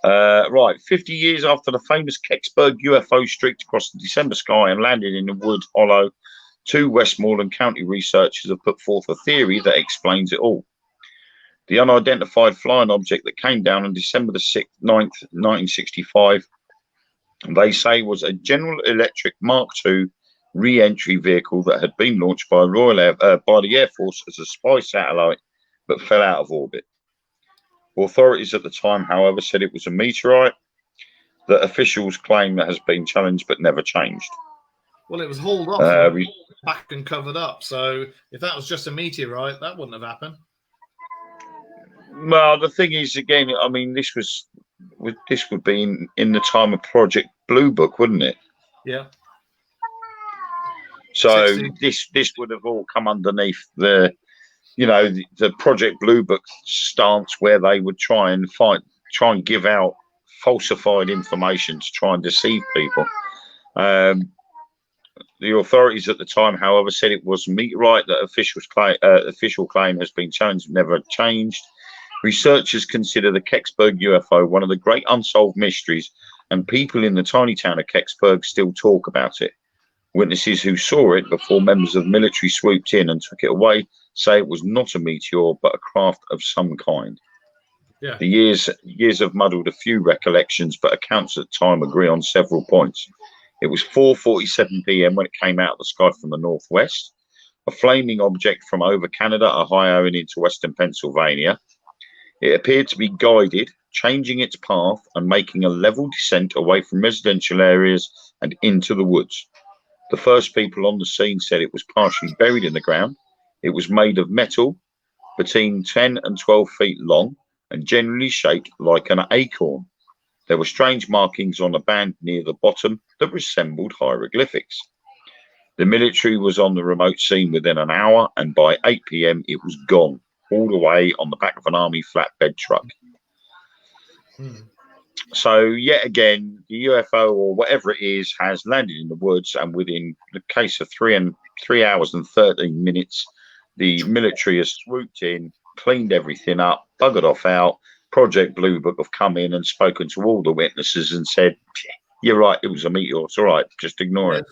Speaker 2: Right, 50 years after the famous Kecksburg UFO streaked across the December sky and landed in the Wood Hollow, 2 Westmoreland County researchers have put forth a theory that explains it all. The unidentified flying object that came down on December the 9th, 1965, they say was a General Electric Mark II re-entry vehicle that had been launched by the Air Force as a spy satellite, but fell out of orbit. Authorities at the time, however, said it was a meteorite that officials claim that has been challenged but never changed.
Speaker 1: Well, it was hauled off back and covered up. So if that was just a meteorite, that wouldn't have happened.
Speaker 2: Well, the thing is, again, I mean, this would be in the time of Project Blue Book, wouldn't it?
Speaker 1: Yeah.
Speaker 2: So this would have all come underneath the Project Blue Book stance, where they would try and give out falsified information to try and deceive people. The authorities at the time, however, said it was a meteorite that official claim has been challenged, never changed. Researchers consider the Kecksburg UFO one of the great unsolved mysteries, and people in the tiny town of Kecksburg still talk about it. Witnesses who saw it before members of the military swooped in and took it away say it was not a meteor, but a craft of some kind.
Speaker 1: Yeah.
Speaker 2: The years have muddled a few recollections, but accounts at the time agree on several points. It was 4:47 p.m. when it came out of the sky from the northwest, a flaming object from over Canada, Ohio, and into western Pennsylvania. It appeared to be guided, changing its path and making a level descent away from residential areas and into the woods. The first people on the scene said it was partially buried in the ground. It was made of metal, between 10 and 12 feet long, and generally shaped like an acorn. There were strange markings on a band near the bottom that resembled hieroglyphics. The military was on the remote scene within an hour, and by 8 p.m. it was gone, all the way on the back of an army flatbed truck. So yet again, the UFO or whatever it is has landed in the woods, and within the case of 3 hours and 13 minutes, the military has swooped in, cleaned everything up, buggered off out. Project Blue Book have come in and spoken to all the witnesses and said, "You're right, it was a meteor. It's all right, just ignore it."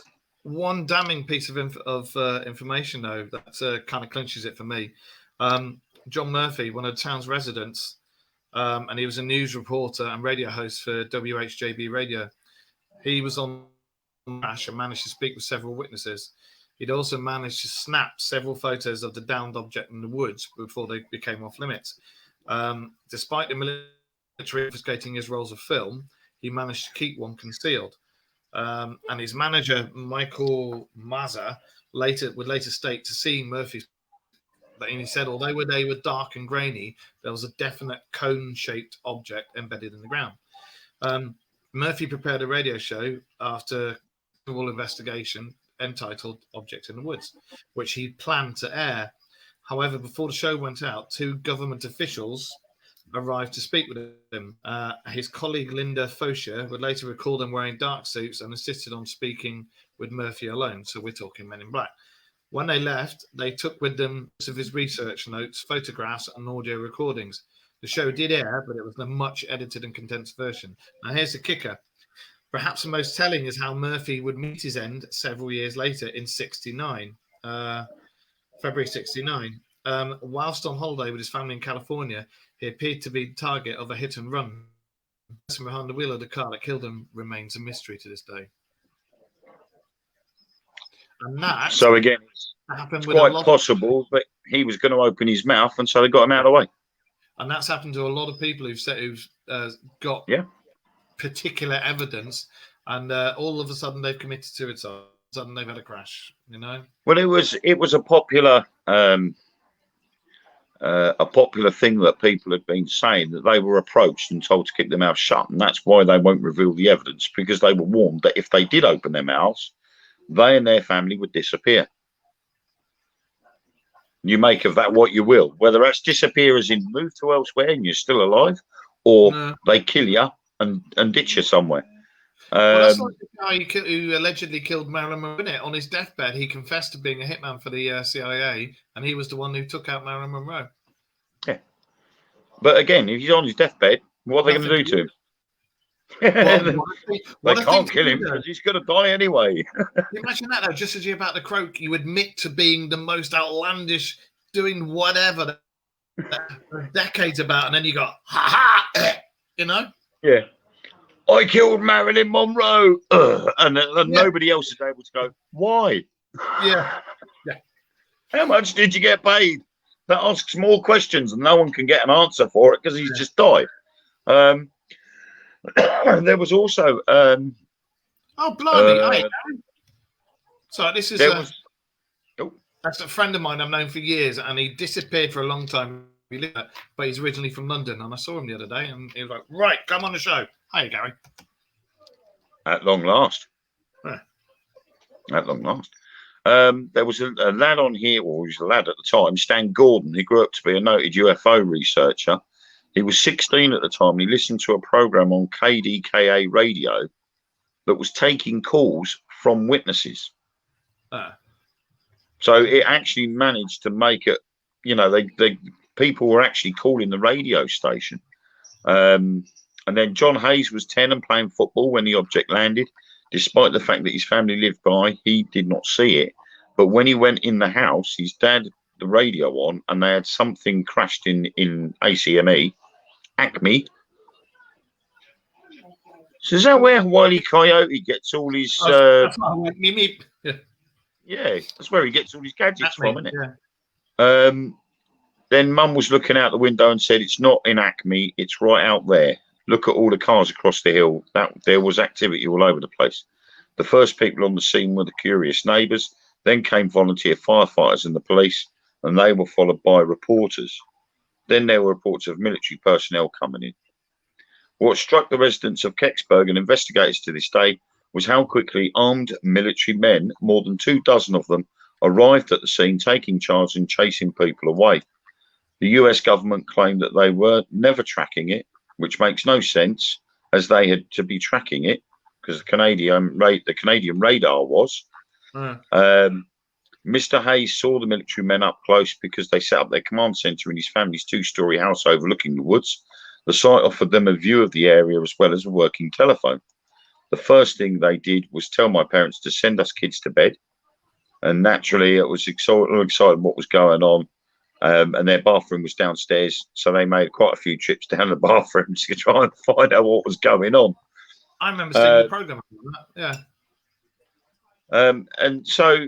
Speaker 1: One damning piece of information, though, that kind of clinches it for me. John Murphy, one of the town's residents, and he was a news reporter and radio host for WHJB Radio. He was on the crash and managed to speak with several witnesses. He'd also managed to snap several photos of the downed object in the woods before they became off limits. Despite the military confiscating his rolls of film, he managed to keep one concealed. And his manager, Michael Mazza, would later state to see Murphy's. And he said, although they were dark and grainy, there was a definite cone-shaped object embedded in the ground. Murphy prepared a radio show after all investigation entitled Object in the Woods, which he planned to air. However, before the show went out, 2 government officials arrived to speak with him. His colleague Linda Fosher would later recall them wearing dark suits and insisted on speaking with Murphy alone. So we're talking Men in Black. When they left, they took with them some of his research notes, photographs, and audio recordings. The show did air, but it was a much edited and condensed version. Now, here's the kicker. Perhaps the most telling is how Murphy would meet his end several years later in February 69. Whilst on holiday with his family in California, he appeared to be the target of a hit and run. The person behind the wheel of the car that killed him remains a mystery to this day. And that,
Speaker 2: so again, it's quite possible that he was going to open his mouth, and so they got him out of the way.
Speaker 1: And that's happened to a lot of people who've got particular evidence, and all of a sudden they've committed suicide. Suddenly they've had a crash. You know.
Speaker 2: Well, it was a popular thing that people had been saying, that they were approached and told to keep their mouth shut, and that's why they won't reveal the evidence, because they were warned that if they did open their mouths, they and their family would disappear. You make of that what you will, whether that's disappear as in move to elsewhere and you're still alive, or they kill you and ditch you somewhere.
Speaker 1: Well, that's like the guy who allegedly killed Marilyn Monroe. On his deathbed, he confessed to being a hitman for the CIA, and he was the one who took out Marilyn Monroe.
Speaker 2: Yeah. But again, if he's on his deathbed, what are they going to do to him? They can't kill him because he's going to die anyway.
Speaker 1: Imagine that, though. Just as you're about to croak, you admit to being the most outlandish, doing whatever for decades about, and then you go, ha ha, you know?
Speaker 2: Yeah. I killed Marilyn Monroe, and nobody else is able to go, why?
Speaker 1: Yeah.
Speaker 2: How much did you get paid? That asks more questions, and no one can get an answer for it because he's just died. There was also oh
Speaker 1: blimey! So this is that's a friend of mine I've known for years, and he disappeared for a long time. He lived there, but he's originally from London, and I saw him the other day, and he was like, "Right, come on the show." Hi, Gary.
Speaker 2: At long last.
Speaker 1: Yeah.
Speaker 2: At long last. There was a lad on here, or he was a lad at the time, Stan Gordon. He grew up to be a noted UFO researcher. He was 16 at the time. He listened to a program on KDKA radio that was taking calls from witnesses. So it actually managed to make it, they people were actually calling the radio station. And then John Hayes was 10 and playing football when the object landed. Despite the fact that his family lived by, he did not see it. But when he went in the house, his dad had the radio on, and they had something crashed in Acme. So is that where Wile E. Coyote gets all his... Yeah, that's where he gets all his gadgets from, isn't it? Yeah. Then Mum was looking out the window and said, it's not in Acme, it's right out there. Look at all the cars across the hill. There was activity all over the place. The first people on the scene were the curious neighbours. Then came volunteer firefighters and the police, and they were followed by reporters. Then there were reports of military personnel coming in. What struck the residents of Kecksburg and investigators to this day was how quickly armed military men, more than 24 of them, arrived at the scene, taking charge and chasing people away. The US government claimed that they were never tracking it, which makes no sense, as they had to be tracking it because the Canadian radar was. Mr. Hayes saw the military men up close because they set up their command centre in his family's 2-story house overlooking the woods. The site offered them a view of the area as well as a working telephone. The first thing they did was tell my parents to send us kids to bed. And naturally, it was exciting what was going on. And their bathroom was downstairs. So they made quite a few trips down the bathroom to try and find out what was going on.
Speaker 1: I remember seeing the programme. Yeah.
Speaker 2: And so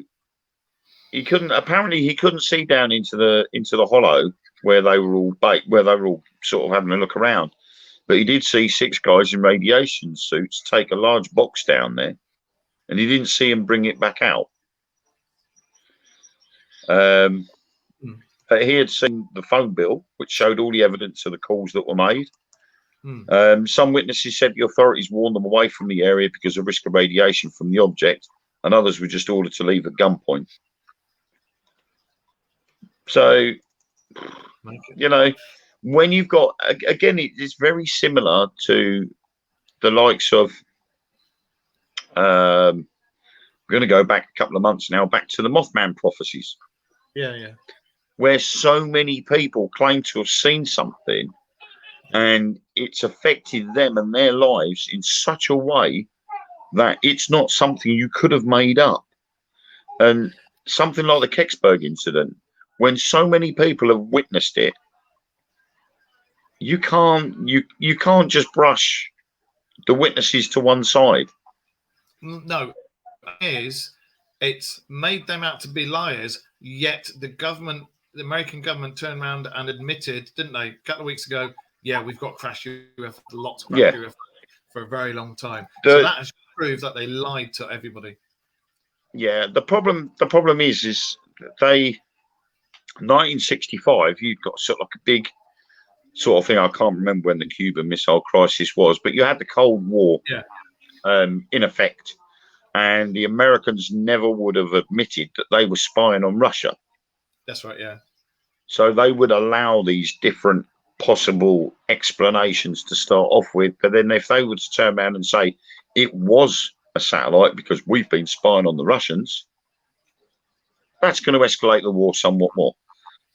Speaker 2: he couldn't see down into the hollow where they were all sort of having a look around. But he did see 6 guys in radiation suits take a large box down there and he didn't see him bring it back out. But he had seen the phone bill, which showed all the evidence of the calls that were made. Some witnesses said the authorities warned them away from the area because of risk of radiation from the object, and others were just ordered to leave at gunpoint. So, you know, when you've got, again, it's very similar to the likes of, we're going to go back a couple of months now, back to the Mothman prophecies.
Speaker 1: Yeah.
Speaker 2: Where so many people claim to have seen something and it's affected them and their lives in such a way that it's not something you could have made up. And something like the Kecksburg incident, when so many people have witnessed it, you can't just brush the witnesses to one side.
Speaker 1: No, it's made them out to be liars, yet the American government turned around and admitted, didn't they, a couple of weeks ago, yeah, we've got crash UFO, lots of crash UFO for a very long time. So that has proved that they lied to everybody. Yeah,
Speaker 2: the problem is they 1965, you've got sort of like a big sort of thing. I can't remember when the Cuban Missile Crisis was, but you had the Cold War in effect, and the Americans never would have admitted that they were spying on Russia.
Speaker 1: That's right, yeah.
Speaker 2: So they would allow these different possible explanations to start off with, but then if they were to turn around and say it was a satellite because we've been spying on the Russians, that's going to escalate the war somewhat more.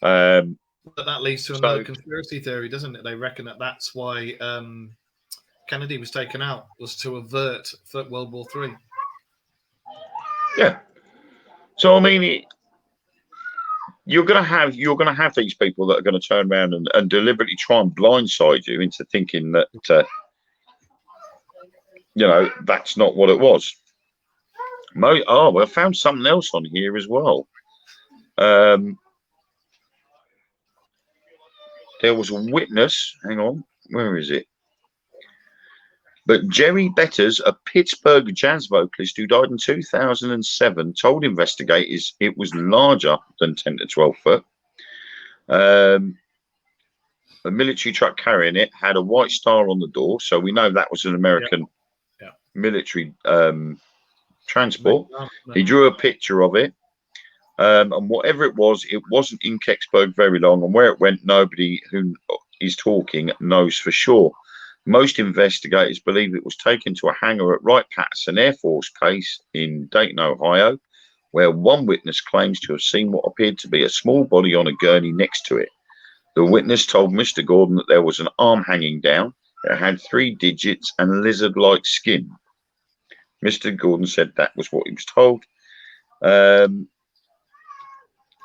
Speaker 1: But that leads to another conspiracy theory, doesn't it? They reckon that that's why Kennedy was taken out, was to avert World War III.
Speaker 2: Yeah. So I mean, you're going to have these people that are going to turn around and deliberately try and blindside you into thinking that you know, that's not what it was. I found something else on here as well. There was a witness. Hang on, where is it? But Jerry Betters, a Pittsburgh jazz vocalist who died in 2007, told investigators it was larger than 10 to 12 foot. A military truck carrying it had a white star on the door, so we know that was an American military transport. He drew a picture of it, and whatever it wasn't in Kecksburg very long, and where it went, nobody who is talking knows for sure. Most investigators believe it was taken to a hangar at Wright-Patterson Air Force Base in Dayton, Ohio, where one witness claims to have seen what appeared to be a small body on a gurney next to it. The witness told Mr. Gordon that there was an arm hanging down. It had 3 digits and lizard-like skin. Mr. Gordon said that was what he was told.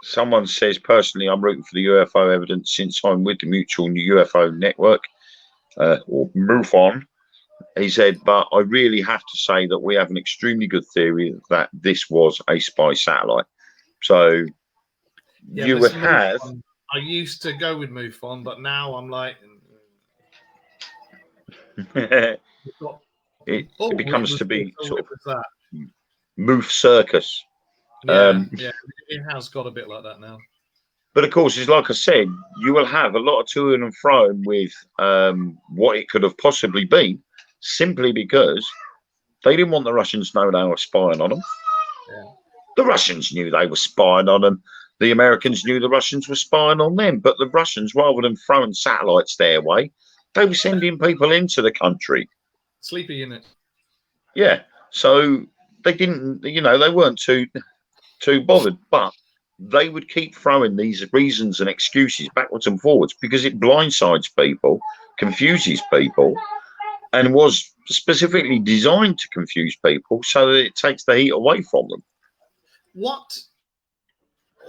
Speaker 2: Someone says, personally, I'm rooting for the UFO evidence since I'm with the Mutual UFO Network, or MUFON. He said, but I really have to say that we have an extremely good theory that this was a spy satellite. So you would have...
Speaker 1: I used to go with MUFON, but now I'm like...
Speaker 2: it becomes to be sort of Moof Circus.
Speaker 1: It has got a bit like that now.
Speaker 2: But of course, it's like I said, you will have a lot of to and fro with what it could have possibly been, simply because they didn't want the Russians to know they were spying on them. Yeah. The Russians knew they were spying on them. The Americans knew the Russians were spying on them. But the Russians, rather than throwing satellites their way, they were sending people into the country.
Speaker 1: Sleeper unit.
Speaker 2: Yeah. So they didn't, you know, they weren't too bothered. But they would keep throwing these reasons and excuses backwards and forwards because it blindsides people, confuses people, and was specifically designed to confuse people so that it takes the heat away from them.
Speaker 1: What,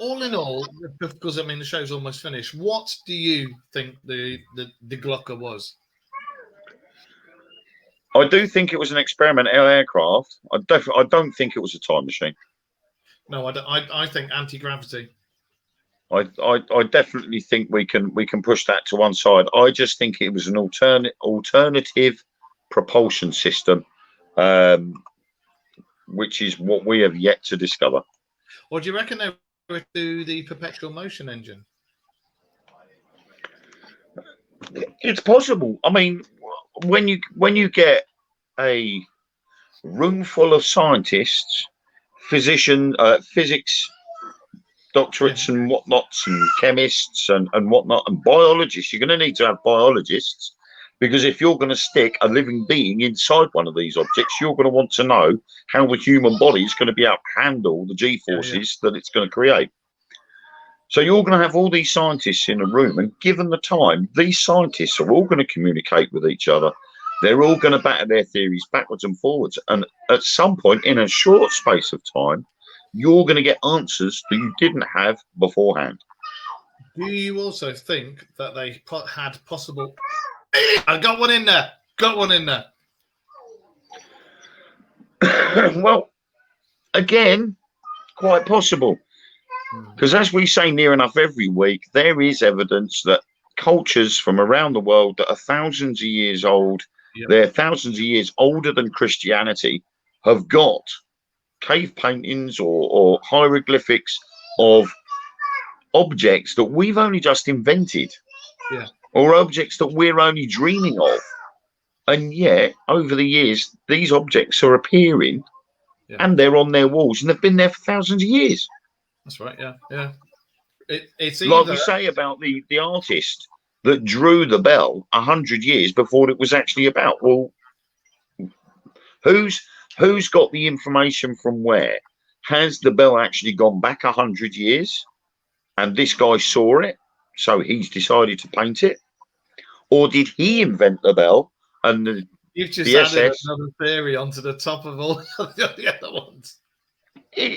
Speaker 1: all in all, because I mean the show's almost finished, what do you think the Glocker was?
Speaker 2: I do think it was an experimental aircraft. I don't think it was a time machine.
Speaker 1: No, I think anti-gravity.
Speaker 2: I definitely think we can push that to one side. I just think it was an alternative propulsion system which is what we have yet to discover.
Speaker 1: Or do you reckon they would do the perpetual motion engine?
Speaker 2: It's possible. I mean, when you get a room full of scientists, physics doctorates and whatnots, and chemists and whatnot, and biologists, you're going to need to have biologists, because if you're going to stick a living being inside one of these objects, you're going to want to know how the human body is going to be able to handle the G-forces that it's going to create. So you're going to have all these scientists in a room, and given the time, these scientists are all going to communicate with each other. They're all going to batter their theories backwards and forwards. And at some point, in a short space of time, you're going to get answers that you didn't have beforehand.
Speaker 1: Do you also think that they had possible... I got one in there.
Speaker 2: Well, again, quite possible. Because as we say near enough every week, there is evidence that cultures from around the world that are thousands of years old, they're thousands of years older than Christianity, have got cave paintings or hieroglyphics of objects that we've only just invented, or objects that we're only dreaming of. And yet, over the years, these objects are appearing and they're on their walls, and they've been there for thousands of years.
Speaker 1: That's right, yeah. It's
Speaker 2: like we say about the artist that drew the bell 100 years before it was actually about. Well, who's got the information from where? Has the bell actually gone back 100 years and this guy saw it, so he's decided to paint it? Or did he invent the bell and
Speaker 1: You've just added another theory onto the top of all the other ones.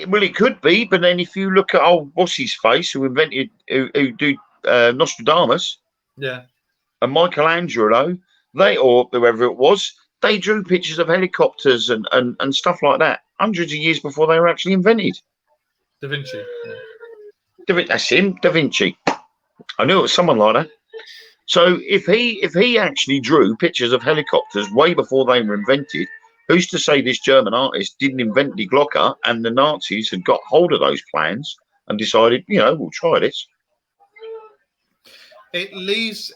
Speaker 2: Well, it could be, but then if you look at what's his face, who did Nostradamus, and Michelangelo, or whoever it was, they drew pictures of helicopters and stuff like that hundreds of years before they were actually invented.
Speaker 1: Da Vinci.
Speaker 2: That's him, Da Vinci. I knew it was someone like that. So if he actually drew pictures of helicopters way before they were invented, who's to say this German artist didn't invent the Glocker and the Nazis had got hold of those plans and decided, we'll try this?
Speaker 1: It leaves...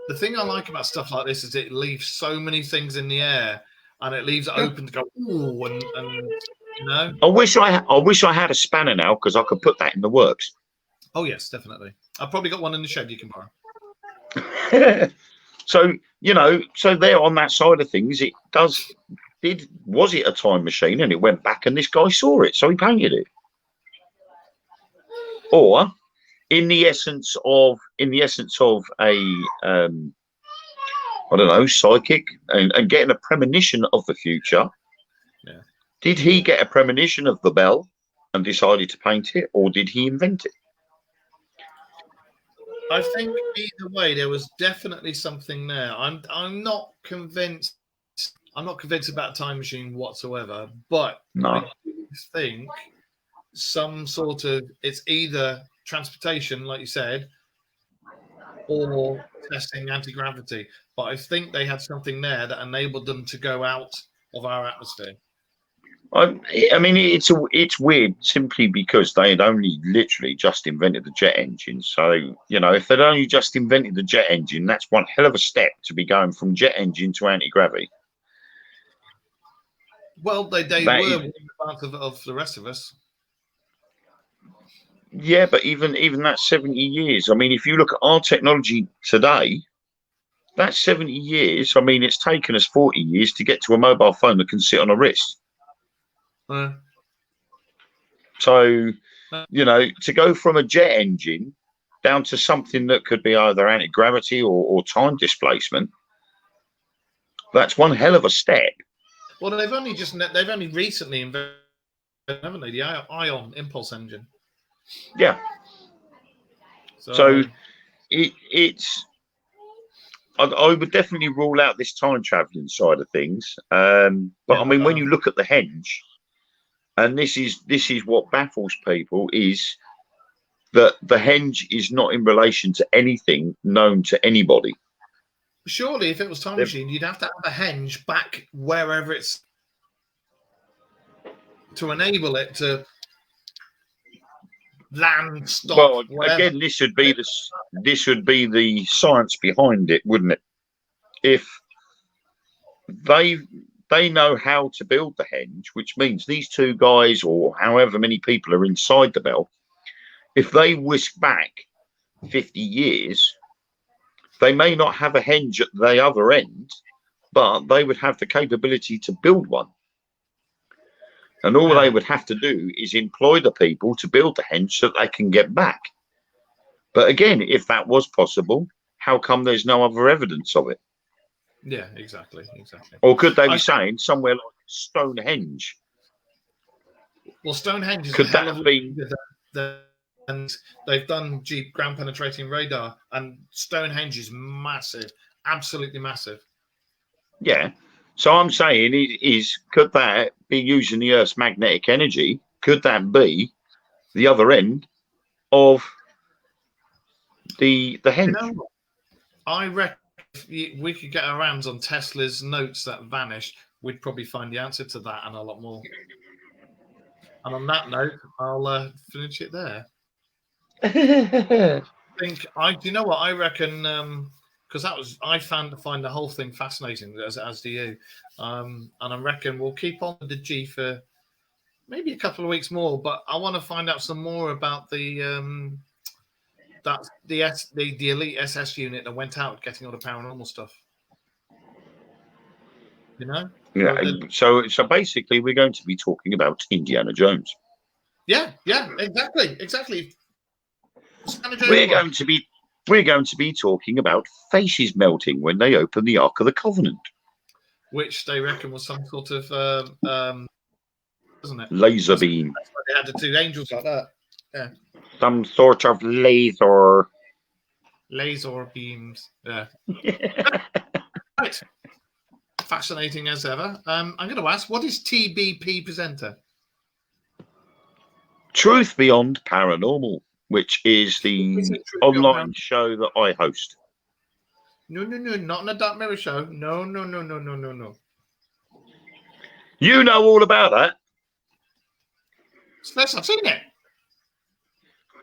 Speaker 1: The thing I like about stuff like this is it leaves so many things in the air, and it leaves it open to go, ooh, and
Speaker 2: I wish I had a spanner now, because I could put that in the works.
Speaker 1: Oh, yes, definitely. I've probably got one in the shed you can borrow.
Speaker 2: So, so there on that side of things, was it a time machine and it went back and this guy saw it, so he painted it? Or in the essence of a I don't know, psychic and getting a premonition of the future, did he get a premonition of the bell and decided to paint it, or did he invent it?
Speaker 1: I think either way, there was definitely something there. I'm not convinced. I'm not convinced about time machine whatsoever. But I do think some sort of it's either transportation, like you said, or testing anti-gravity. But I think they had something there that enabled them to go out of our atmosphere.
Speaker 2: I mean, it's weird simply because they had only literally just invented the jet engine. So, if they'd only just invented the jet engine, that's one hell of a step to be going from jet engine to anti-gravity.
Speaker 1: Well, they were part of the rest of us.
Speaker 2: Yeah, but even that's 70 years. I mean, if you look at our technology today, that's 70 years. I mean, it's taken us 40 years to get to a mobile phone that can sit on a wrist. So, to go from a jet engine down to something that could be either anti-gravity or time displacement, that's one hell of a step.
Speaker 1: Well, they've only recently invented, haven't they, the ion impulse engine?
Speaker 2: Yeah. So it's I would definitely rule out this time traveling side of things. But I mean, when you look at the henge, and this is what baffles people, is that the henge is not in relation to anything known to anybody.
Speaker 1: Surely, if it was time machine, you'd have to have a henge back wherever it's. to enable it to land, stop.
Speaker 2: Well,
Speaker 1: whatever.
Speaker 2: again, this would be the science behind it, wouldn't it? If they know how to build the henge, which means these two guys or however many people are inside the bell, if they whisk back 50 years, they may not have a henge at the other end, but they would have the capability to build one. And all they would have to do is employ the people to build the henge so that they can get back. But again, if that was possible, how come there's no other evidence of it?
Speaker 1: Yeah, exactly.
Speaker 2: Or could they be saying somewhere like Stonehenge?
Speaker 1: Well, Stonehenge is
Speaker 2: could that have been?
Speaker 1: And they've done deep ground penetrating radar, and Stonehenge is massive, absolutely massive.
Speaker 2: Yeah. So I'm saying could that be using the Earth's magnetic energy? Could that be the other end of the henge?
Speaker 1: You know what? I reckon if we could get our hands on Tesla's notes that vanished, we'd probably find the answer to that and a lot more. And on that note, I'll finish it there. Do you know what I reckon? Because I find the whole thing fascinating, as do you. And I reckon we'll keep on with the G for maybe a couple of weeks more. But I want to find out some more about the elite SS unit that went out getting all the paranormal stuff. You know?
Speaker 2: Yeah. So basically, we're going to be talking about Indiana Jones.
Speaker 1: Yeah, exactly.
Speaker 2: We're going to be talking about faces melting when they open the Ark of the Covenant,
Speaker 1: which they reckon was some sort of isn't it?
Speaker 2: Laser beam.
Speaker 1: That's why they had the two angels like that. Yeah.
Speaker 2: Some sort of laser
Speaker 1: beams. Yeah. Right. Fascinating as ever. I'm going to ask, what is TBP presenter?
Speaker 2: Truth Beyond Paranormal, which is the online show that I host.
Speaker 1: No, not in a Dark Mirror show. No.
Speaker 2: You know all about that.
Speaker 1: Yes, I've seen it.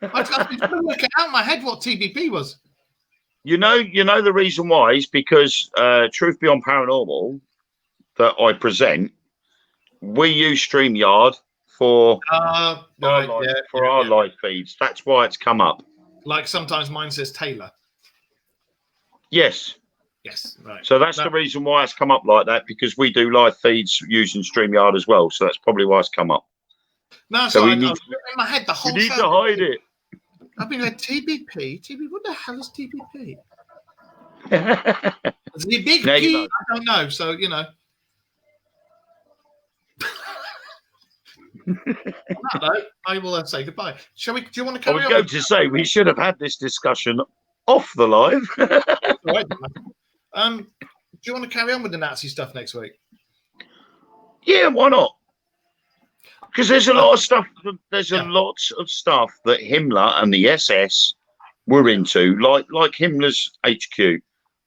Speaker 1: I've been trying to work it out in my head what TBP was.
Speaker 2: You know the reason why is because Truth Beyond Paranormal that I present, we use StreamYard for our live feeds. That's why it's come up.
Speaker 1: Like sometimes mine says Taylor.
Speaker 2: Yes,
Speaker 1: right.
Speaker 2: So that's the reason why it's come up like that, because we do live feeds using StreamYard as well. So that's probably why it's come up.
Speaker 1: No, so in my head the whole
Speaker 2: we need to hide it.
Speaker 1: I've been like TBP. What the hell is TBP? The big P. I don't know. So you know. I will say goodbye. Shall we? Do you want to carry on?
Speaker 2: I was going to say we should have had this discussion off the live.
Speaker 1: Right. Do you want to carry on with the Nazi stuff next week?
Speaker 2: Yeah, why not? Because there's a lot of stuff. There's a lot of stuff that Himmler and the SS were into, like Himmler's HQ.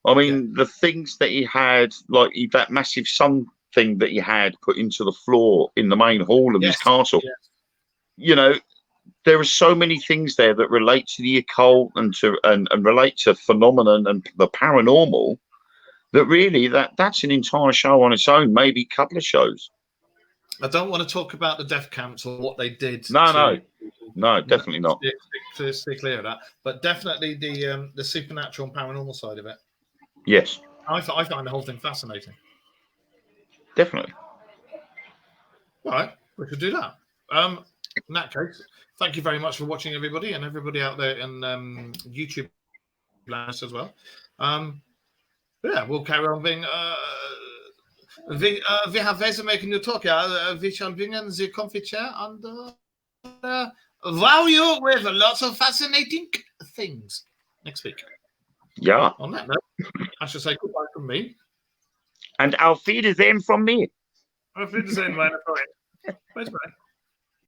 Speaker 2: I mean, the things that he had, like that massive sun thing that he had put into the floor in the main hall of his castle. Yes. You know, there are so many things there that relate to the occult and relate to phenomenon and the paranormal that really that's an entire show on its own, maybe a couple of shows.
Speaker 1: I don't want to talk about the death camps or what they did.
Speaker 2: No, definitely not.
Speaker 1: Stay clear of that. But definitely the supernatural and paranormal side of it.
Speaker 2: Yes.
Speaker 1: I find the whole thing fascinating.
Speaker 2: Definitely.
Speaker 1: All right, we could do that. In that case, thank you very much for watching, everybody, and everybody out there in YouTube as well. We'll carry on being. We have Wesenmaker New Talk. We shall bring in the comfy chair and wow you with lots of fascinating things next week.
Speaker 2: Yeah.
Speaker 1: On that note, I shall say goodbye from me.
Speaker 2: And Auf Wiedersehen from me.
Speaker 1: Auf Wiedersehen, meine Freunde. Bye-bye.